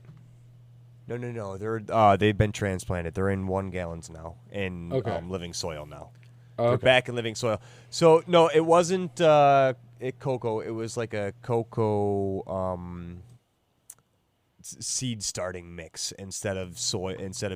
No. They've been transplanted. They're in 1 gallons now in living soil now. They're back in living soil. So no, it wasn't cocoa. It was like a cocoa seed starting mix instead of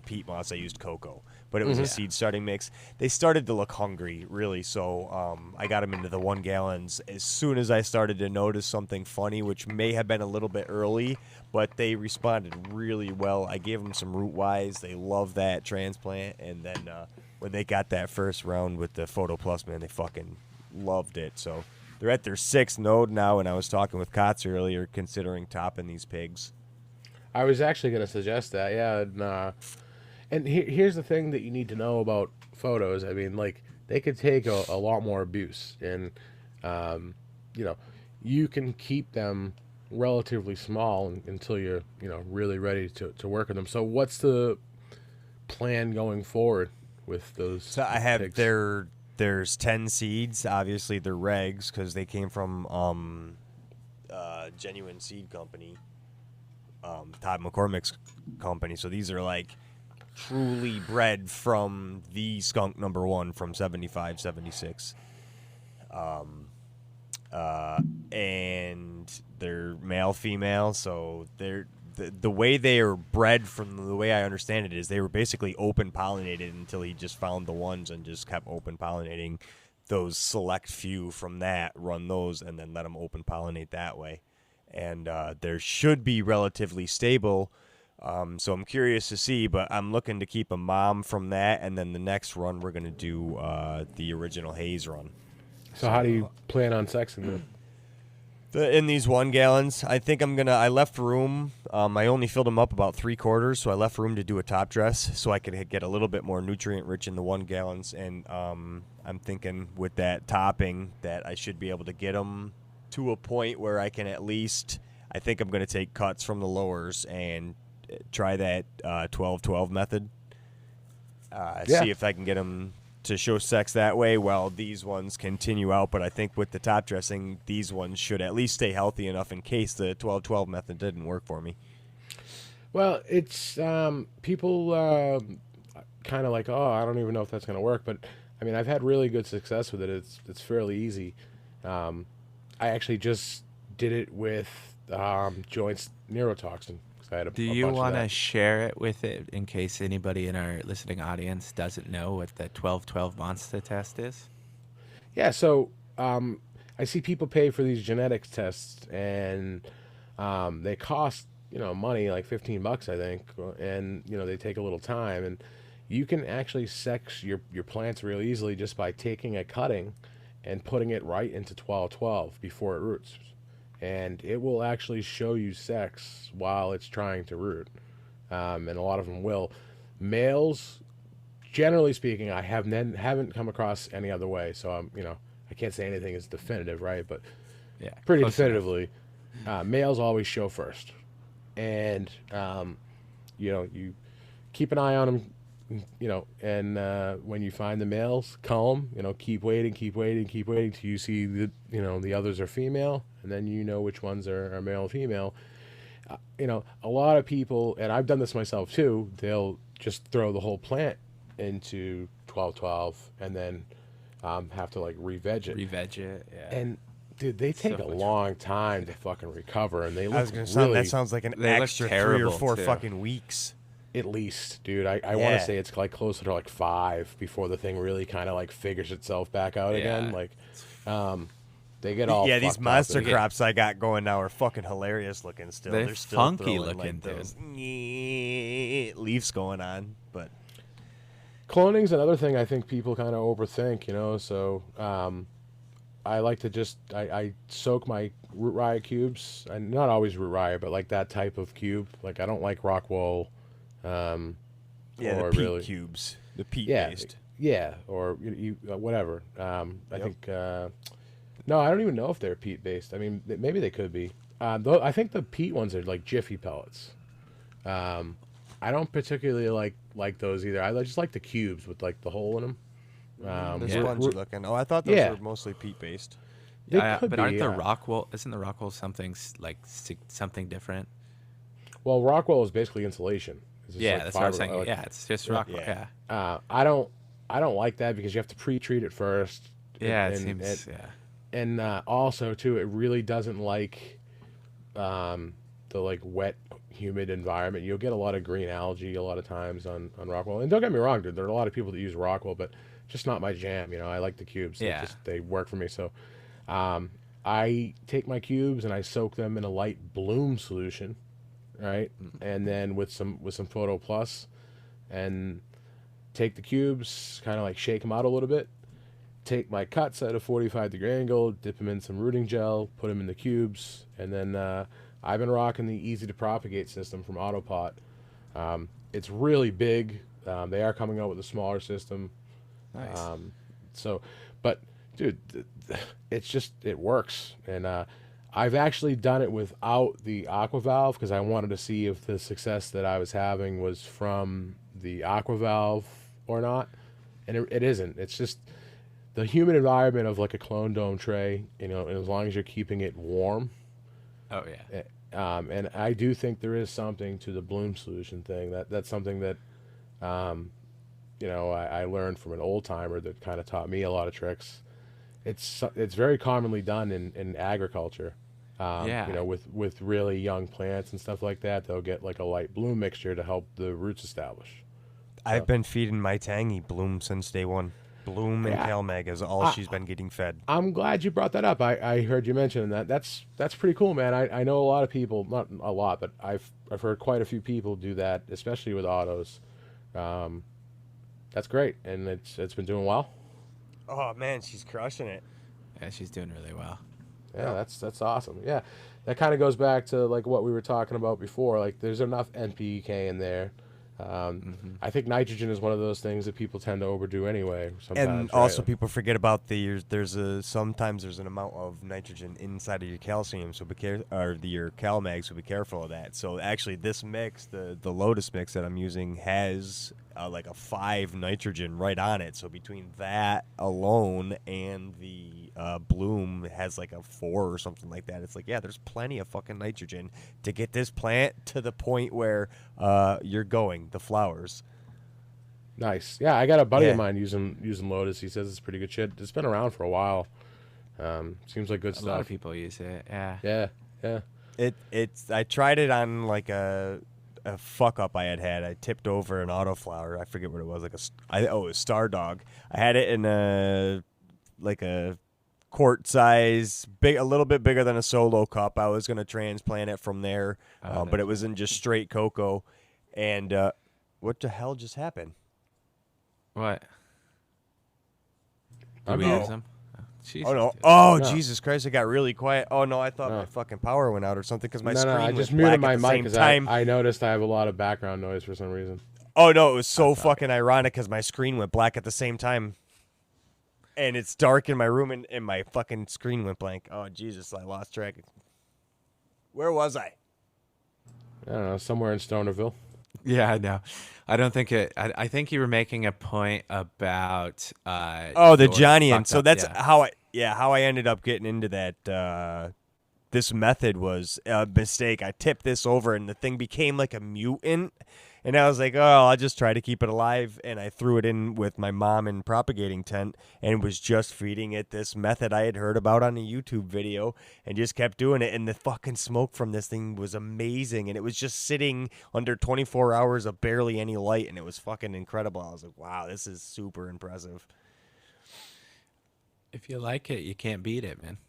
peat moss. I used cocoa, but it was a seed starting mix. They started to look hungry, really. So I got them into the 1 gallons as soon as I started to notice something funny, which may have been a little bit early, but they responded really well. I gave them some root wise. They love that transplant, and then when they got that first round with the Photo Plus, man, they fucking loved it. So they're at their 6th node now, and I was talking with Kotz earlier, considering topping these pigs. I was actually going to suggest that, yeah. And here's the thing that you need to know about photos. I mean, like, they could take a lot more abuse. And, you can keep them relatively small until you're, really ready to work with them. So what's the plan going forward with those So I have pigs? there's 10 seeds. Obviously, they're regs because they came from Genuine Seed Company. Todd McCormick's company. So these are like truly bred from the skunk number 1 from 75, 76. And they're male, female. So they're the way they are bred, from the way I understand it, is they were basically open pollinated until he just found the ones and just kept open pollinating those select few from that, run those, and then let them open pollinate that way. And there should be relatively stable. So I'm curious to see, but I'm looking to keep a mom from that, and then the next run we're going to do the original Haze run. So how do you plan on sexing them? In these 1 gallons, I think I left room. I only filled them up about 3/4, so I left room to do a top dress so I could get a little bit more nutrient rich in the 1 gallons. And I'm thinking with that topping that I should be able to get them to a point where I can at least, I think I'm going to take cuts from the lowers and try that 12-12 method. See if I can get them to show sex that way while these ones continue out. But I think with the top dressing, these ones should at least stay healthy enough in case the 12-12 method didn't work for me. Well, it's people kind of like, oh, I don't even know if that's going to work. But I mean, I've had really good success with it. It's fairly easy. I actually just did it with joints neurotoxin. I had Do you want to share it with it in case anybody in our listening audience doesn't know what the 12-12 Monsta test is? Yeah, so I see people pay for these genetics tests, and they cost money, like $15, I think, and they take a little time, and you can actually sex your plants real easily just by taking a cutting and putting it right into 1212 before it roots, and it will actually show you sex while it's trying to root, and a lot of them will. Males, generally speaking, I haven't come across any other way, so I can't say anything is definitive, right? But Yeah, pretty close definitively, males always show first, and you keep an eye on them, and when you find the males, call them. Keep waiting till you see the others are female, and then which ones are male and female. A lot of people, and I've done this myself too, they'll just throw the whole plant into 1212 and then have to like re-veg it. Yeah. And dude, they take a long time to fucking recover, and they look I was gonna say really, that sounds like an They look extra 3 or terrible, 4 too. fucking weeks. at least, dude. I want Yeah. to say it's like closer to like 5 before the thing really kind of like figures itself back out again. Like, they get all Yeah, these fucked up monster and- crops I got going now are fucking hilarious looking still. They're still funky throwing, looking, like, dude. those leaves going on, but Cloning's another thing I think people kind of overthink, so I like to just I soak my root rye cubes, and not always root rye, but like that type of cube. Like I don't like rock wool, yeah, or the peat really cubes, the peat yeah, based. yeah, or you whatever. I think no, I don't even know if they're peat based. I mean, maybe they could be. Though I think the peat ones are like Jiffy pellets. I don't particularly like those either. I just like the cubes with like the hole in them. They're Yeah. spongy looking. Oh, I thought those Yeah. were mostly peat based. They But could aren't be, the yeah. Rockwool? Isn't the Rockwool something something different? Well, Rockwell is basically insulation. It's just Yeah, like that's what I'm fiber, saying. like- Yeah, it's just Rockwell. yeah. Yeah, I don't like that because you have to pre-treat it first. yeah, and, it seems. and also too, it really doesn't like the like wet, humid environment. You'll get a lot of green algae a lot of times on Rockwell. And don't get me wrong, dude, there are a lot of people that use Rockwell, but just not my jam. I like the cubes. Yeah. They work for me. So I take my cubes and I soak them in a light bloom solution, right? And then with some Photo Plus, and take the cubes, kind of like shake them out a little bit. Take my cuts at a 45-degree angle, dip them in some rooting gel, put them in the cubes, and then I've been rocking the Easy to Propagate system from Autopot. It's really big. They are coming out with a smaller system. Nice. But dude, it works, and I've actually done it without the aqua valve because I wanted to see if the success that I was having was from the aqua valve or not, and it isn't. It's just the humid environment of like a clone dome tray, and as long as you're keeping it warm. Oh yeah. And I do think there is something to the bloom solution thing. That's something that, I learned from an old timer that kind of taught me a lot of tricks. It's very commonly done in agriculture. Yeah. With really young plants and stuff like that, they'll get like a light bloom mixture to help the roots establish. I've been feeding my Tangy Bloom since day one. Bloom and Yeah. CalMag is all she's been getting fed. I'm glad you brought that up. I heard you mention that. That's pretty cool, man. I know a lot of people, not a lot, but I've heard quite a few people do that, especially with autos. That's great, and it's been doing well. Oh man, she's crushing it. Yeah, she's doing really well. Yeah, that's awesome. Yeah, that kind of goes back to like what we were talking about before. Like, there's enough NPK in there. I think nitrogen is one of those things that people tend to overdo anyway. Sometimes, And also, right? people forget about sometimes there's an amount of nitrogen inside of your calcium, so your CalMag, so be careful of that. So actually, this mix, the Lotus mix that I'm using, has like a 5 nitrogen right on it. So between that alone and the Bloom has like a 4 or something like that. It's like, yeah, there's plenty of fucking nitrogen to get this plant to the point where you're going, the flowers. Nice. Yeah, I got a buddy Yeah. of mine using Lotus. He says it's pretty good shit. It's been around for a while. Seems like good A stuff. lot of people use it. Yeah. Yeah. I tried it on like a fuck up I had. I tipped over an autoflower. I forget what it was. It was Star Dog. I had it in a quart size, big, a little bit bigger than a solo cup. I was gonna transplant it from there, but it was in just straight cocoa. And what the hell just happened? What? Did I'm we here. lose him? Oh, Jesus, Oh no! dude. Oh No. Jesus Christ! It got really quiet. Oh no! I thought No. my fucking power went out or something because my No, screen I went just black muted my at the mic same because time. I noticed I have a lot of background noise for some reason. Oh no! It was so That's all right. fucking ironic because my screen went black at the same time, and it's dark in my room, and my fucking screen went blank. Oh Jesus! I lost track. Where was I? I don't know, somewhere in Stonerville. Yeah, I know. I don't think it. I think you were making a point about. Oh, the your Johnny, and fucked so up- that's yeah. how I ended up getting into that. This method was a mistake. I tipped this over, and the thing became like a mutant. And I was like, oh, I'll just try to keep it alive. And I threw it in with my mom in propagating tent and was just feeding it this method I had heard about on a YouTube video and just kept doing it. And the fucking smoke from this thing was amazing. And it was just sitting under 24 hours of barely any light. And it was fucking incredible. I was like, wow, this is super impressive. If you like it, you can't beat it, man.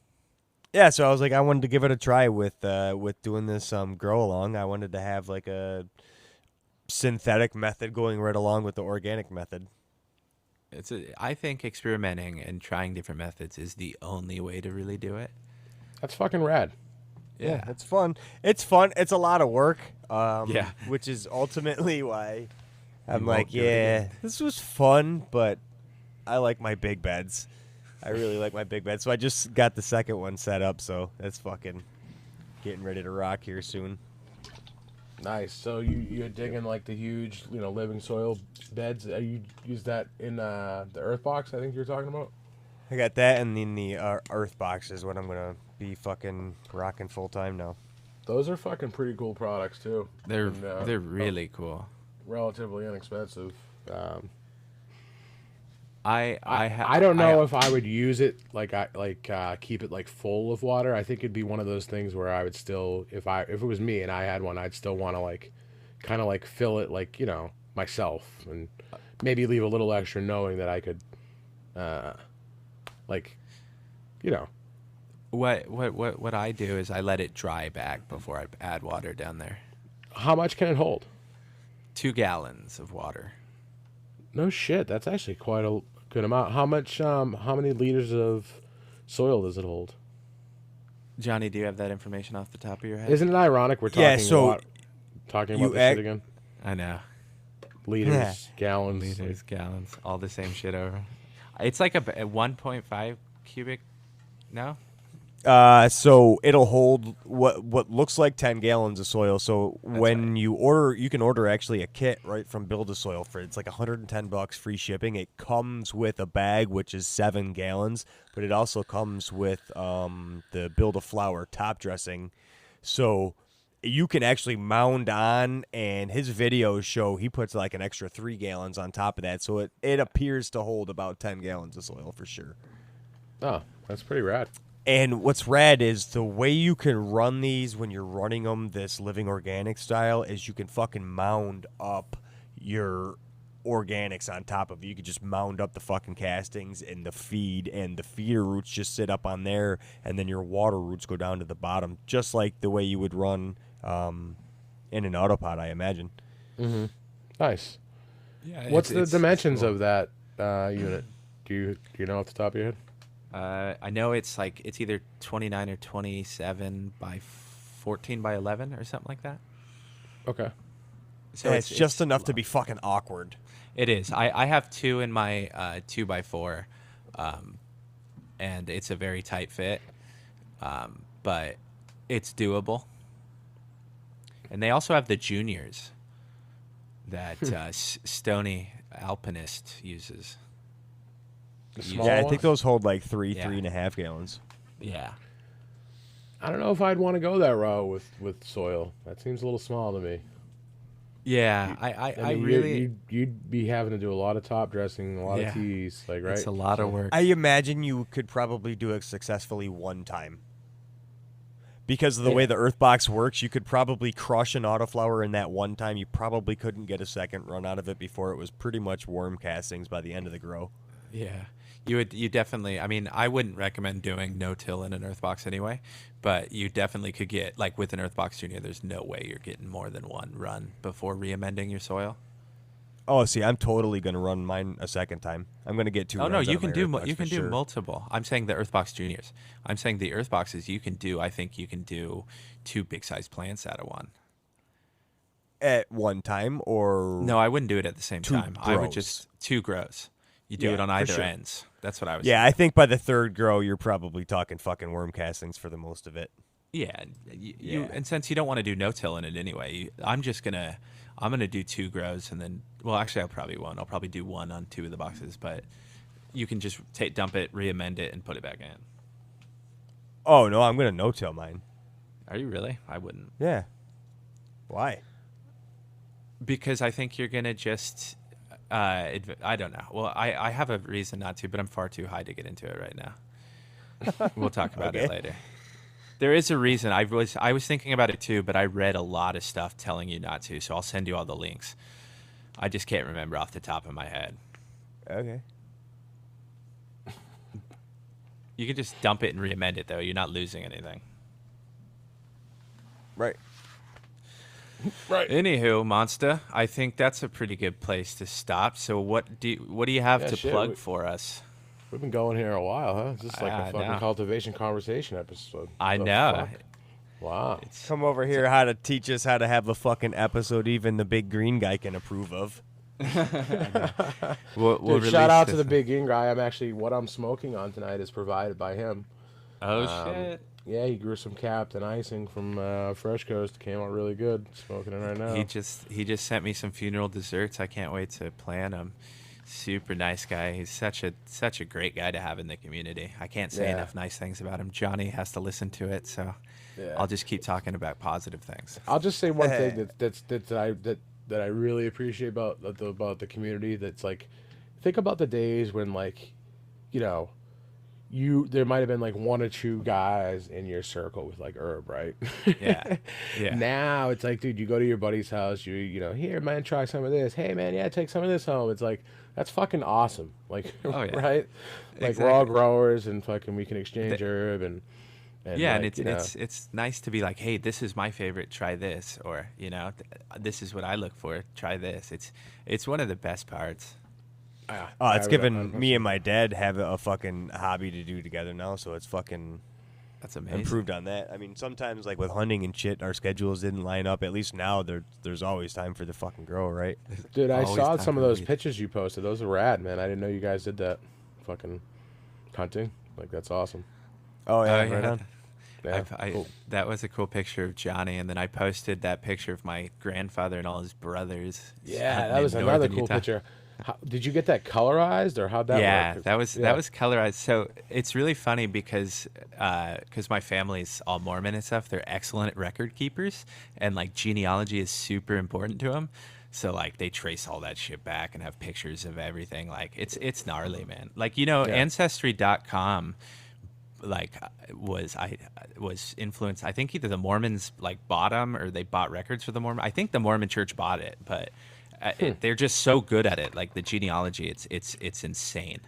Yeah, so I was like, I wanted to give it a try with doing this grow along. I wanted to have like a synthetic method going right along with the organic method. I think experimenting and trying different methods is the only way to really do it. That's fucking rad. Yeah. It's fun. It's fun. It's a lot of work. Yeah. Which is ultimately why I'm won't like, do it yeah, again. this was fun, but I like my big beds. I really like my big bed. So I just got the second one set up, so that's fucking getting ready to rock here soon. Nice. So you're digging like the huge, living soil beds. You use that in the earth box, I think you're talking about? I got that, and then the earth box is what I'm gonna be fucking rocking full time now. Those are fucking pretty cool products too. They're And, really cool. relatively inexpensive. I don't know if I would use it keep it like full of water. I think it'd be one of those things where I would still, if it was me and I had one, I'd still want to kind of fill it myself and maybe leave a little extra, knowing that I could, What I do is I let it dry back before I add water down there. How much can it hold? 2 gallons of water. No shit, that's actually quite a good amount. How many liters of soil does it hold? Johnny, do you have that information off the top of your head? Isn't it ironic we're talking Yeah, so talking you about this shit again? I know. Liters, gallons. Liters, gallons, all the same shit over. It's like a 1.5 cubic. No. So it'll hold what looks like 10 gallons of soil. So when you order, you can order actually a kit right from Build a Soil for it's like $110 free shipping. It comes with a bag which is 7 gallons, but it also comes with the Build a Flower top dressing. So you can actually mound on, and his videos show he puts like an extra 3 gallons on top of that. So it appears to hold about 10 gallons of soil for sure. Oh, that's pretty rad. And what's rad is the way you can run these when you're running them this living organic style is you can fucking mound up your organics on top of it. You could just mound up the fucking castings and the feed, and the feeder roots just sit up on there, and then your water roots go down to the bottom, just like the way you would run in an autopod, I imagine. Mm-hmm. Nice. Yeah. What's the dimensions cool. of that unit? Do you know off the top of your head? I know it's either 29 or 27 by 14 by 11 or something like that. Okay. So it's just enough to be fucking awkward. It is. I have 2 in my 2x4, and it's a very tight fit, but it's doable. And they also have the juniors that Stony Alpinist uses. Small Yeah, I ones? think those hold like 3 Yeah. and a half gallons. Yeah. I don't know if I'd want to go that route with soil. That seems a little small to me. Yeah, I mean, really. you'd be having to do a lot of top dressing, a lot Yeah. of teas, right? It's a lot of work. I imagine you could probably do it successfully one time. Because of the way the earth box works, you could probably crush an autoflower in that one time. You probably couldn't get a second run out of it before it was pretty much worm castings by the end of the grow. Yeah. You definitely, I mean, I wouldn't recommend doing no-till in an Earthbox anyway, but you definitely could get, like with an Earthbox Junior, there's no way you're getting more than one run before re-amending your soil. Oh, see, I'm totally gonna run mine a second time. I'm gonna get 2 Oh runs no, out you of my can do Earthbox you for can do sure. multiple. I'm saying the Earthbox Juniors. I'm saying the Earthboxes you can do. I think you can do 2 big-sized plants out of one. At one time, or No, I wouldn't do it at the same 2 time. I would grows. just 2 grows. You do Yeah, it on for either sure. ends. That's what I was. Yeah, I think by the 3rd grow, you're probably talking fucking worm castings for the most of it. Yeah, Yeah. and since you don't want to do no-till in it anyway, I'm gonna do 2 grows and then. Well, actually, I probably won't. I'll probably do 1 on 2 of the boxes, but you can just dump it, re-amend it, and put it back in. Oh no, I'm gonna no-till mine. Are you really? I wouldn't. Yeah. Why? Because I think you're gonna just. I don't know. Well, I have a reason not to, but I'm far too high to get into it right now. We'll talk about it Okay. later. There is a reason. I was thinking about it too, but I read a lot of stuff telling you not to, so I'll send you all the links. I just can't remember off the top of my head. Okay. You can just dump it and re-amend it, though. You're not losing anything. Right. Right. Anywho, Monsta, I think that's a pretty good place to stop. So what do you have Yeah, to shit, plug for us? We've been going here a while, huh? Is this like I a fucking know. cultivation conversation episode? I The know. fuck? Wow. Come over here, how to teach us how to have a fucking episode even the big green guy can approve of. We'll Dude, release shout out to this- the big green guy. What I'm smoking on tonight is provided by him. Oh shit! Yeah, he grew some Captain Icing from Fresh Coast. Came out really good. Smoking it right now. He just sent me some funeral desserts. I can't wait to plan them. Super nice guy. He's such a great guy to have in the community. I can't say Yeah. enough nice things about him. Johnny has to listen to it, so Yeah. I'll just keep talking about positive things. I'll just say one thing that I really appreciate about the community. That's like, think about the days when, like, you know, there might have been like 1 or 2 guys in your circle with like herb, right? Yeah. Yeah. Now it's like, dude, you go to your buddy's house, you know, here, man, try some of this. Hey, man, yeah, take some of this home. It's like, that's fucking awesome. Like, Oh, yeah. right? Like, we're all Exactly. growers and fucking we can exchange herb and Yeah, like, and you know. it's nice to be like, hey, this is my favorite. Try this, or you know, this is what I look for. Try this. It's one of the best parts. It's given me and my dad have a fucking hobby to do together now, so it's fucking That's amazing. improved on that. I mean, sometimes like with hunting and shit, our schedules didn't line up. At least now there's always time for the fucking grow, right? Dude, I Always saw time some of for those weed. pictures you posted. Those are rad, man. I didn't know you guys did that. Fucking hunting. Like, that's awesome. Oh yeah, Oh, right yeah. on. Yeah, cool. That was a cool picture of Johnny, and then I posted that picture of my grandfather and all his brothers. Yeah, hunting that in was another northern cool Utah. picture. Did you get that colorized, or how'd that Yeah, work? that was Yeah. that was colorized. So it's really funny because my family's all Mormon and stuff. They're excellent at record keepers, and like genealogy is super important to them. So like they trace all that shit back and have pictures of everything. Like it's gnarly, man. Like, you know, Yeah. Ancestry.com like was influenced. I think either the Mormons like bought them or they bought records for the Mormon. I think the Mormon Church bought it, but they're just so good at it. Like the genealogy, it's insane.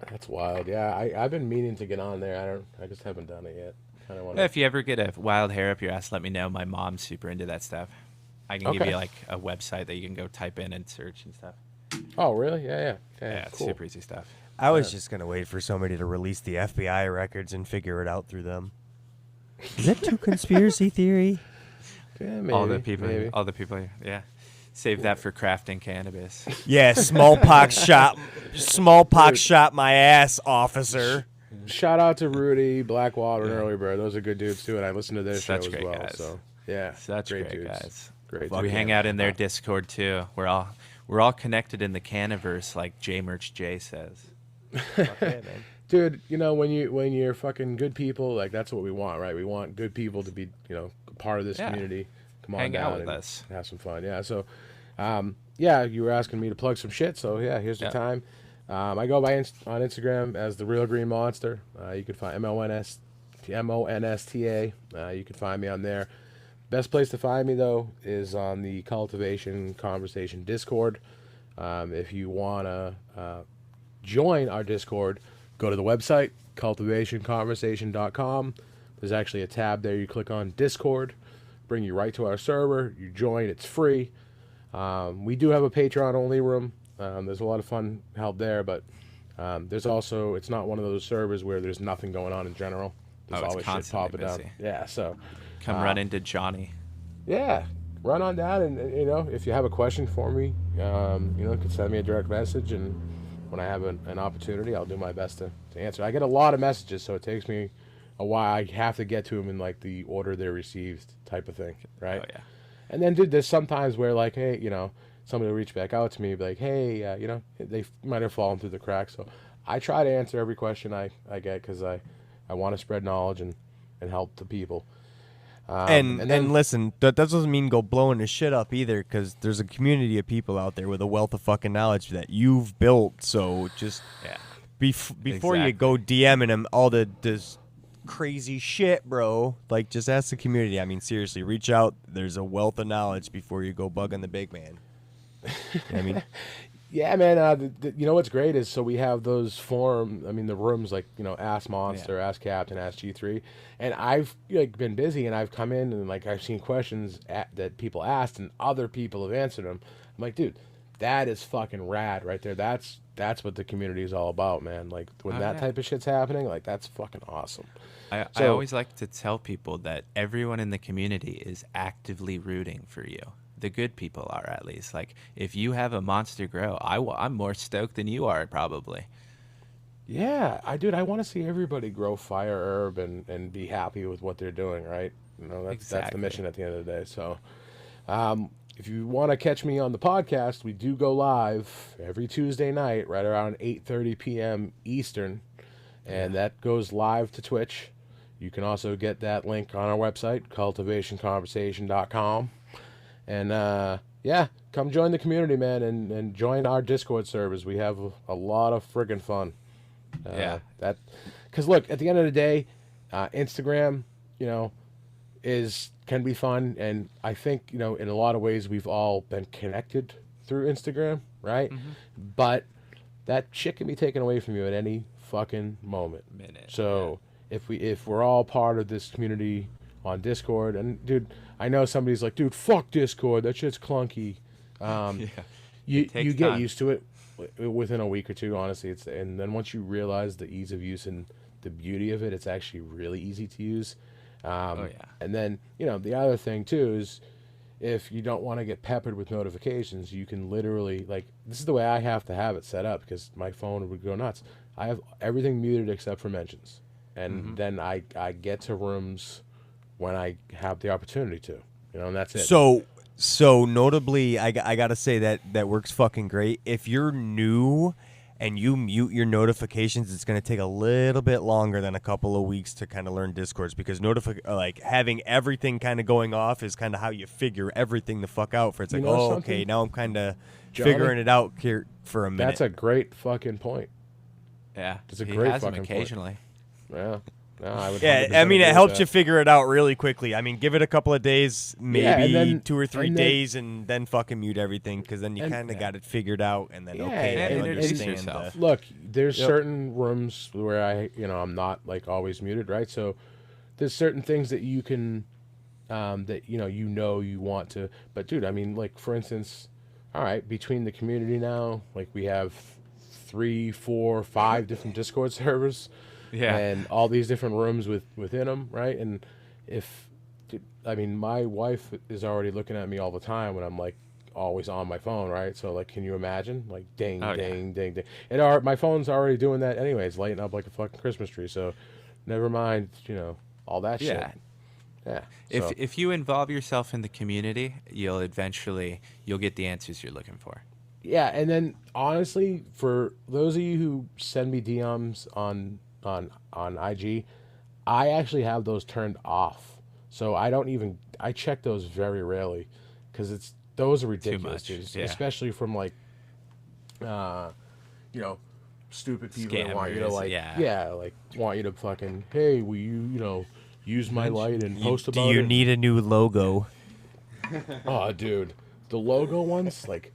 That's wild. Yeah, I've been meaning to get on there. I just haven't done it yet. Kind of want If you ever get a wild hair up your ass, let me know. My mom's super into that stuff. I can give Okay. you like a website that you can go type in and search and stuff. Oh, really? Yeah. Yeah, it's cool. super easy stuff. I was just gonna wait for somebody to release the FBI records and figure it out through them. Is that too conspiracy theory? Yeah, maybe. all the people, Maybe. yeah. Save that for crafting cannabis. Yeah, smallpox shot my ass, officer. Shout out to Rudy, Blackwater, and Early Bird. Those are good dudes too, and I listen to their Such show as great well. guys. So yeah, Such great dudes. guys. Great. We dudes. hang out in their Discord too. We're all connected in the Caniverse, like J Merch J says. Dude, you know, when you're fucking good people, like, that's what we want, right? We want good people to be, you know, part of this Yeah. community. Come on Hang down out with and us. have some fun. Yeah. So, yeah, you were asking me to plug some shit, so yeah, here's the Yeah. time. I go by on Instagram as the Real Green Monster. You can find MONSTA. You can find me on there. Best place to find me though is on the Cultivation Conversation Discord. If you wanna join our Discord, go to the website, cultivationconversation.com. There's actually a tab there. You click on Discord, bring you right to our server. You join. It's free. We do have a Patreon-only room. There's a lot of fun help there, but there's also, it's not one of those servers where there's nothing going on in general. There's always shit popping down. Yeah, so come run into Johnny. Yeah, run on down, and you know, if you have a question for me, you know, you can send me a direct message, and when I have an opportunity, I'll do my best to answer. I get a lot of messages, so it takes me a while. I have to get to them in like the order they're received, type of thing, right? Oh yeah. And then, dude, there's sometimes where like, hey, you know, somebody will reach back out to me, be like, hey, you know, they might have fallen through the cracks. So I try to answer every question I get, because I want to spread knowledge and help the people. And listen, that doesn't mean go blowing the shit up either, because there's a community of people out there with a wealth of fucking knowledge that you've built. So just before you go DMing them all this crazy shit, bro, like just ask the community. I mean, seriously, reach out. There's a wealth of knowledge before you go bugging the big man. You know what I mean? Yeah, man. You know what's great is, so we have those the rooms, like, you know, Ask Monster, Ask Captain, Ask G3, and I've like been busy, and I've come in and like I've seen questions that people asked, and other people have answered them. I'm like, dude, that is fucking rad right there. That's what the community is all about, man. Like when type of shit's happening, like that's fucking awesome. I always like to tell people that everyone in the community is actively rooting for you. The good people are, at least. Like, if you have a monster grow, I'm more stoked than you are, probably. Yeah, I want to see everybody grow fire herb and be happy with what they're doing, right? You know, that's the mission at the end of the day. So, if you want to catch me on the podcast, we do go live every Tuesday night, right around 8:30 p.m. Eastern, and that goes live to Twitch. You can also get that link on our website, cultivationconversation.com. And come join the community, man, and join our Discord servers. We have a lot of friggin' fun. Because look, at the end of the day, Instagram, you know, can be fun, and I think, you know, in a lot of ways we've all been connected through Instagram, right? Mm-hmm. But that shit can be taken away from you at any fucking moment. So if we're all part of this community on Discord, and dude, I know somebody's like, dude, fuck Discord, that shit's clunky. You get used to it within a week or two, honestly. And then once you realize the ease of use and the beauty of it, it's actually really easy to use. And then, you know, the other thing too is, if you don't want to get peppered with notifications, you can literally, like, this is the way I have to have it set up, because my phone would go nuts. I have everything muted except for mentions, and then I get to rooms when I have the opportunity to, you know, and that's it. So notably, I gotta say that works fucking great. If you're new and you mute your notifications, it's gonna take a little bit longer than a couple of weeks to kind of learn Discords, because like having everything kind of going off is kind of how you figure everything the fuck out. For it's like, okay, now I'm kind of figuring it out here for a minute. That's a great fucking point. Yeah, it's a great has fucking them occasionally. Point. Yeah. No, I would I mean, it helps you figure it out really quickly. I mean, give it a couple of days, maybe then, 2 or 3 days, and then fucking mute everything, because then you kind of got it figured out, and then you understand. Look, there's certain rooms where I'm not like always muted, right? So there's certain things that you can, that you want to. But dude, I mean, like for instance, all right, between the community now, like we have 3, 4, 5 different Discord servers. Yeah, and all these different rooms within them, right? And my wife is already looking at me all the time when I'm like always on my phone, right? So like, can you imagine? Like ding, ding, ding, ding. And my phone's already doing that anyways, lighting up like a fucking Christmas tree. So never mind, all that shit. Yeah. If you involve yourself in the community, you'll get the answers you're looking for. Yeah, and then honestly, for those of you who send me DMs on IG, I actually have those turned off, so I check those very rarely, because those are ridiculous, dude. Yeah. Especially from like stupid people that want you to want you to fucking, hey, will you use my light and post about it? Do you need a new logo? Oh, dude, the logo ones, like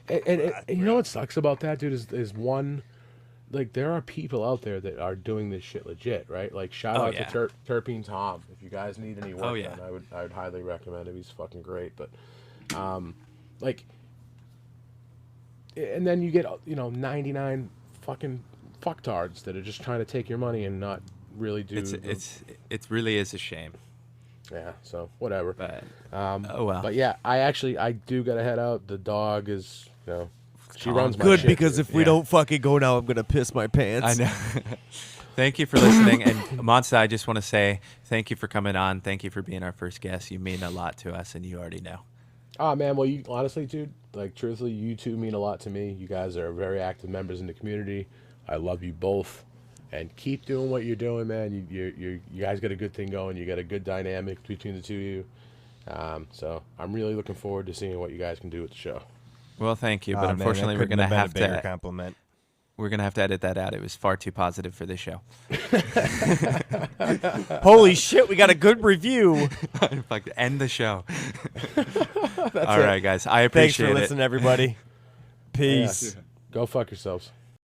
And you know what sucks about that, dude, is one, like, there are people out there that are doing this shit legit, right? Like, shout out to Terpene Tom. If you guys need any work done, I would highly recommend him. He's fucking great. But, like, and then you get, 99 fucking fucktards that are just trying to take your money and not really do. It really is a shame. Yeah, so whatever. But oh well. But yeah, I do gotta head out. The dog is, she runs my good shit, because dude. if we don't fucking go now, I'm gonna piss my pants. I know. Thank you for listening, and Monsta, I just want to say thank you for coming on. Thank you for being our first guest. You mean a lot to us, and you already know. Oh man, well, you honestly, dude, like truthfully, you two mean a lot to me. You guys are very active members in the community. I love you both, and keep doing what you're doing, man. You guys got a good thing going. You got a good dynamic between the two of you. So I'm really looking forward to seeing what you guys can do with the show. Well, thank you, but unfortunately, we're gonna have to compliment. We're gonna have to edit that out. It was far too positive for this show. Holy shit, we got a good review. Fuck, end the show. All right, guys. I appreciate it. Thanks for listening, everybody. Peace. Yeah. Go fuck yourselves.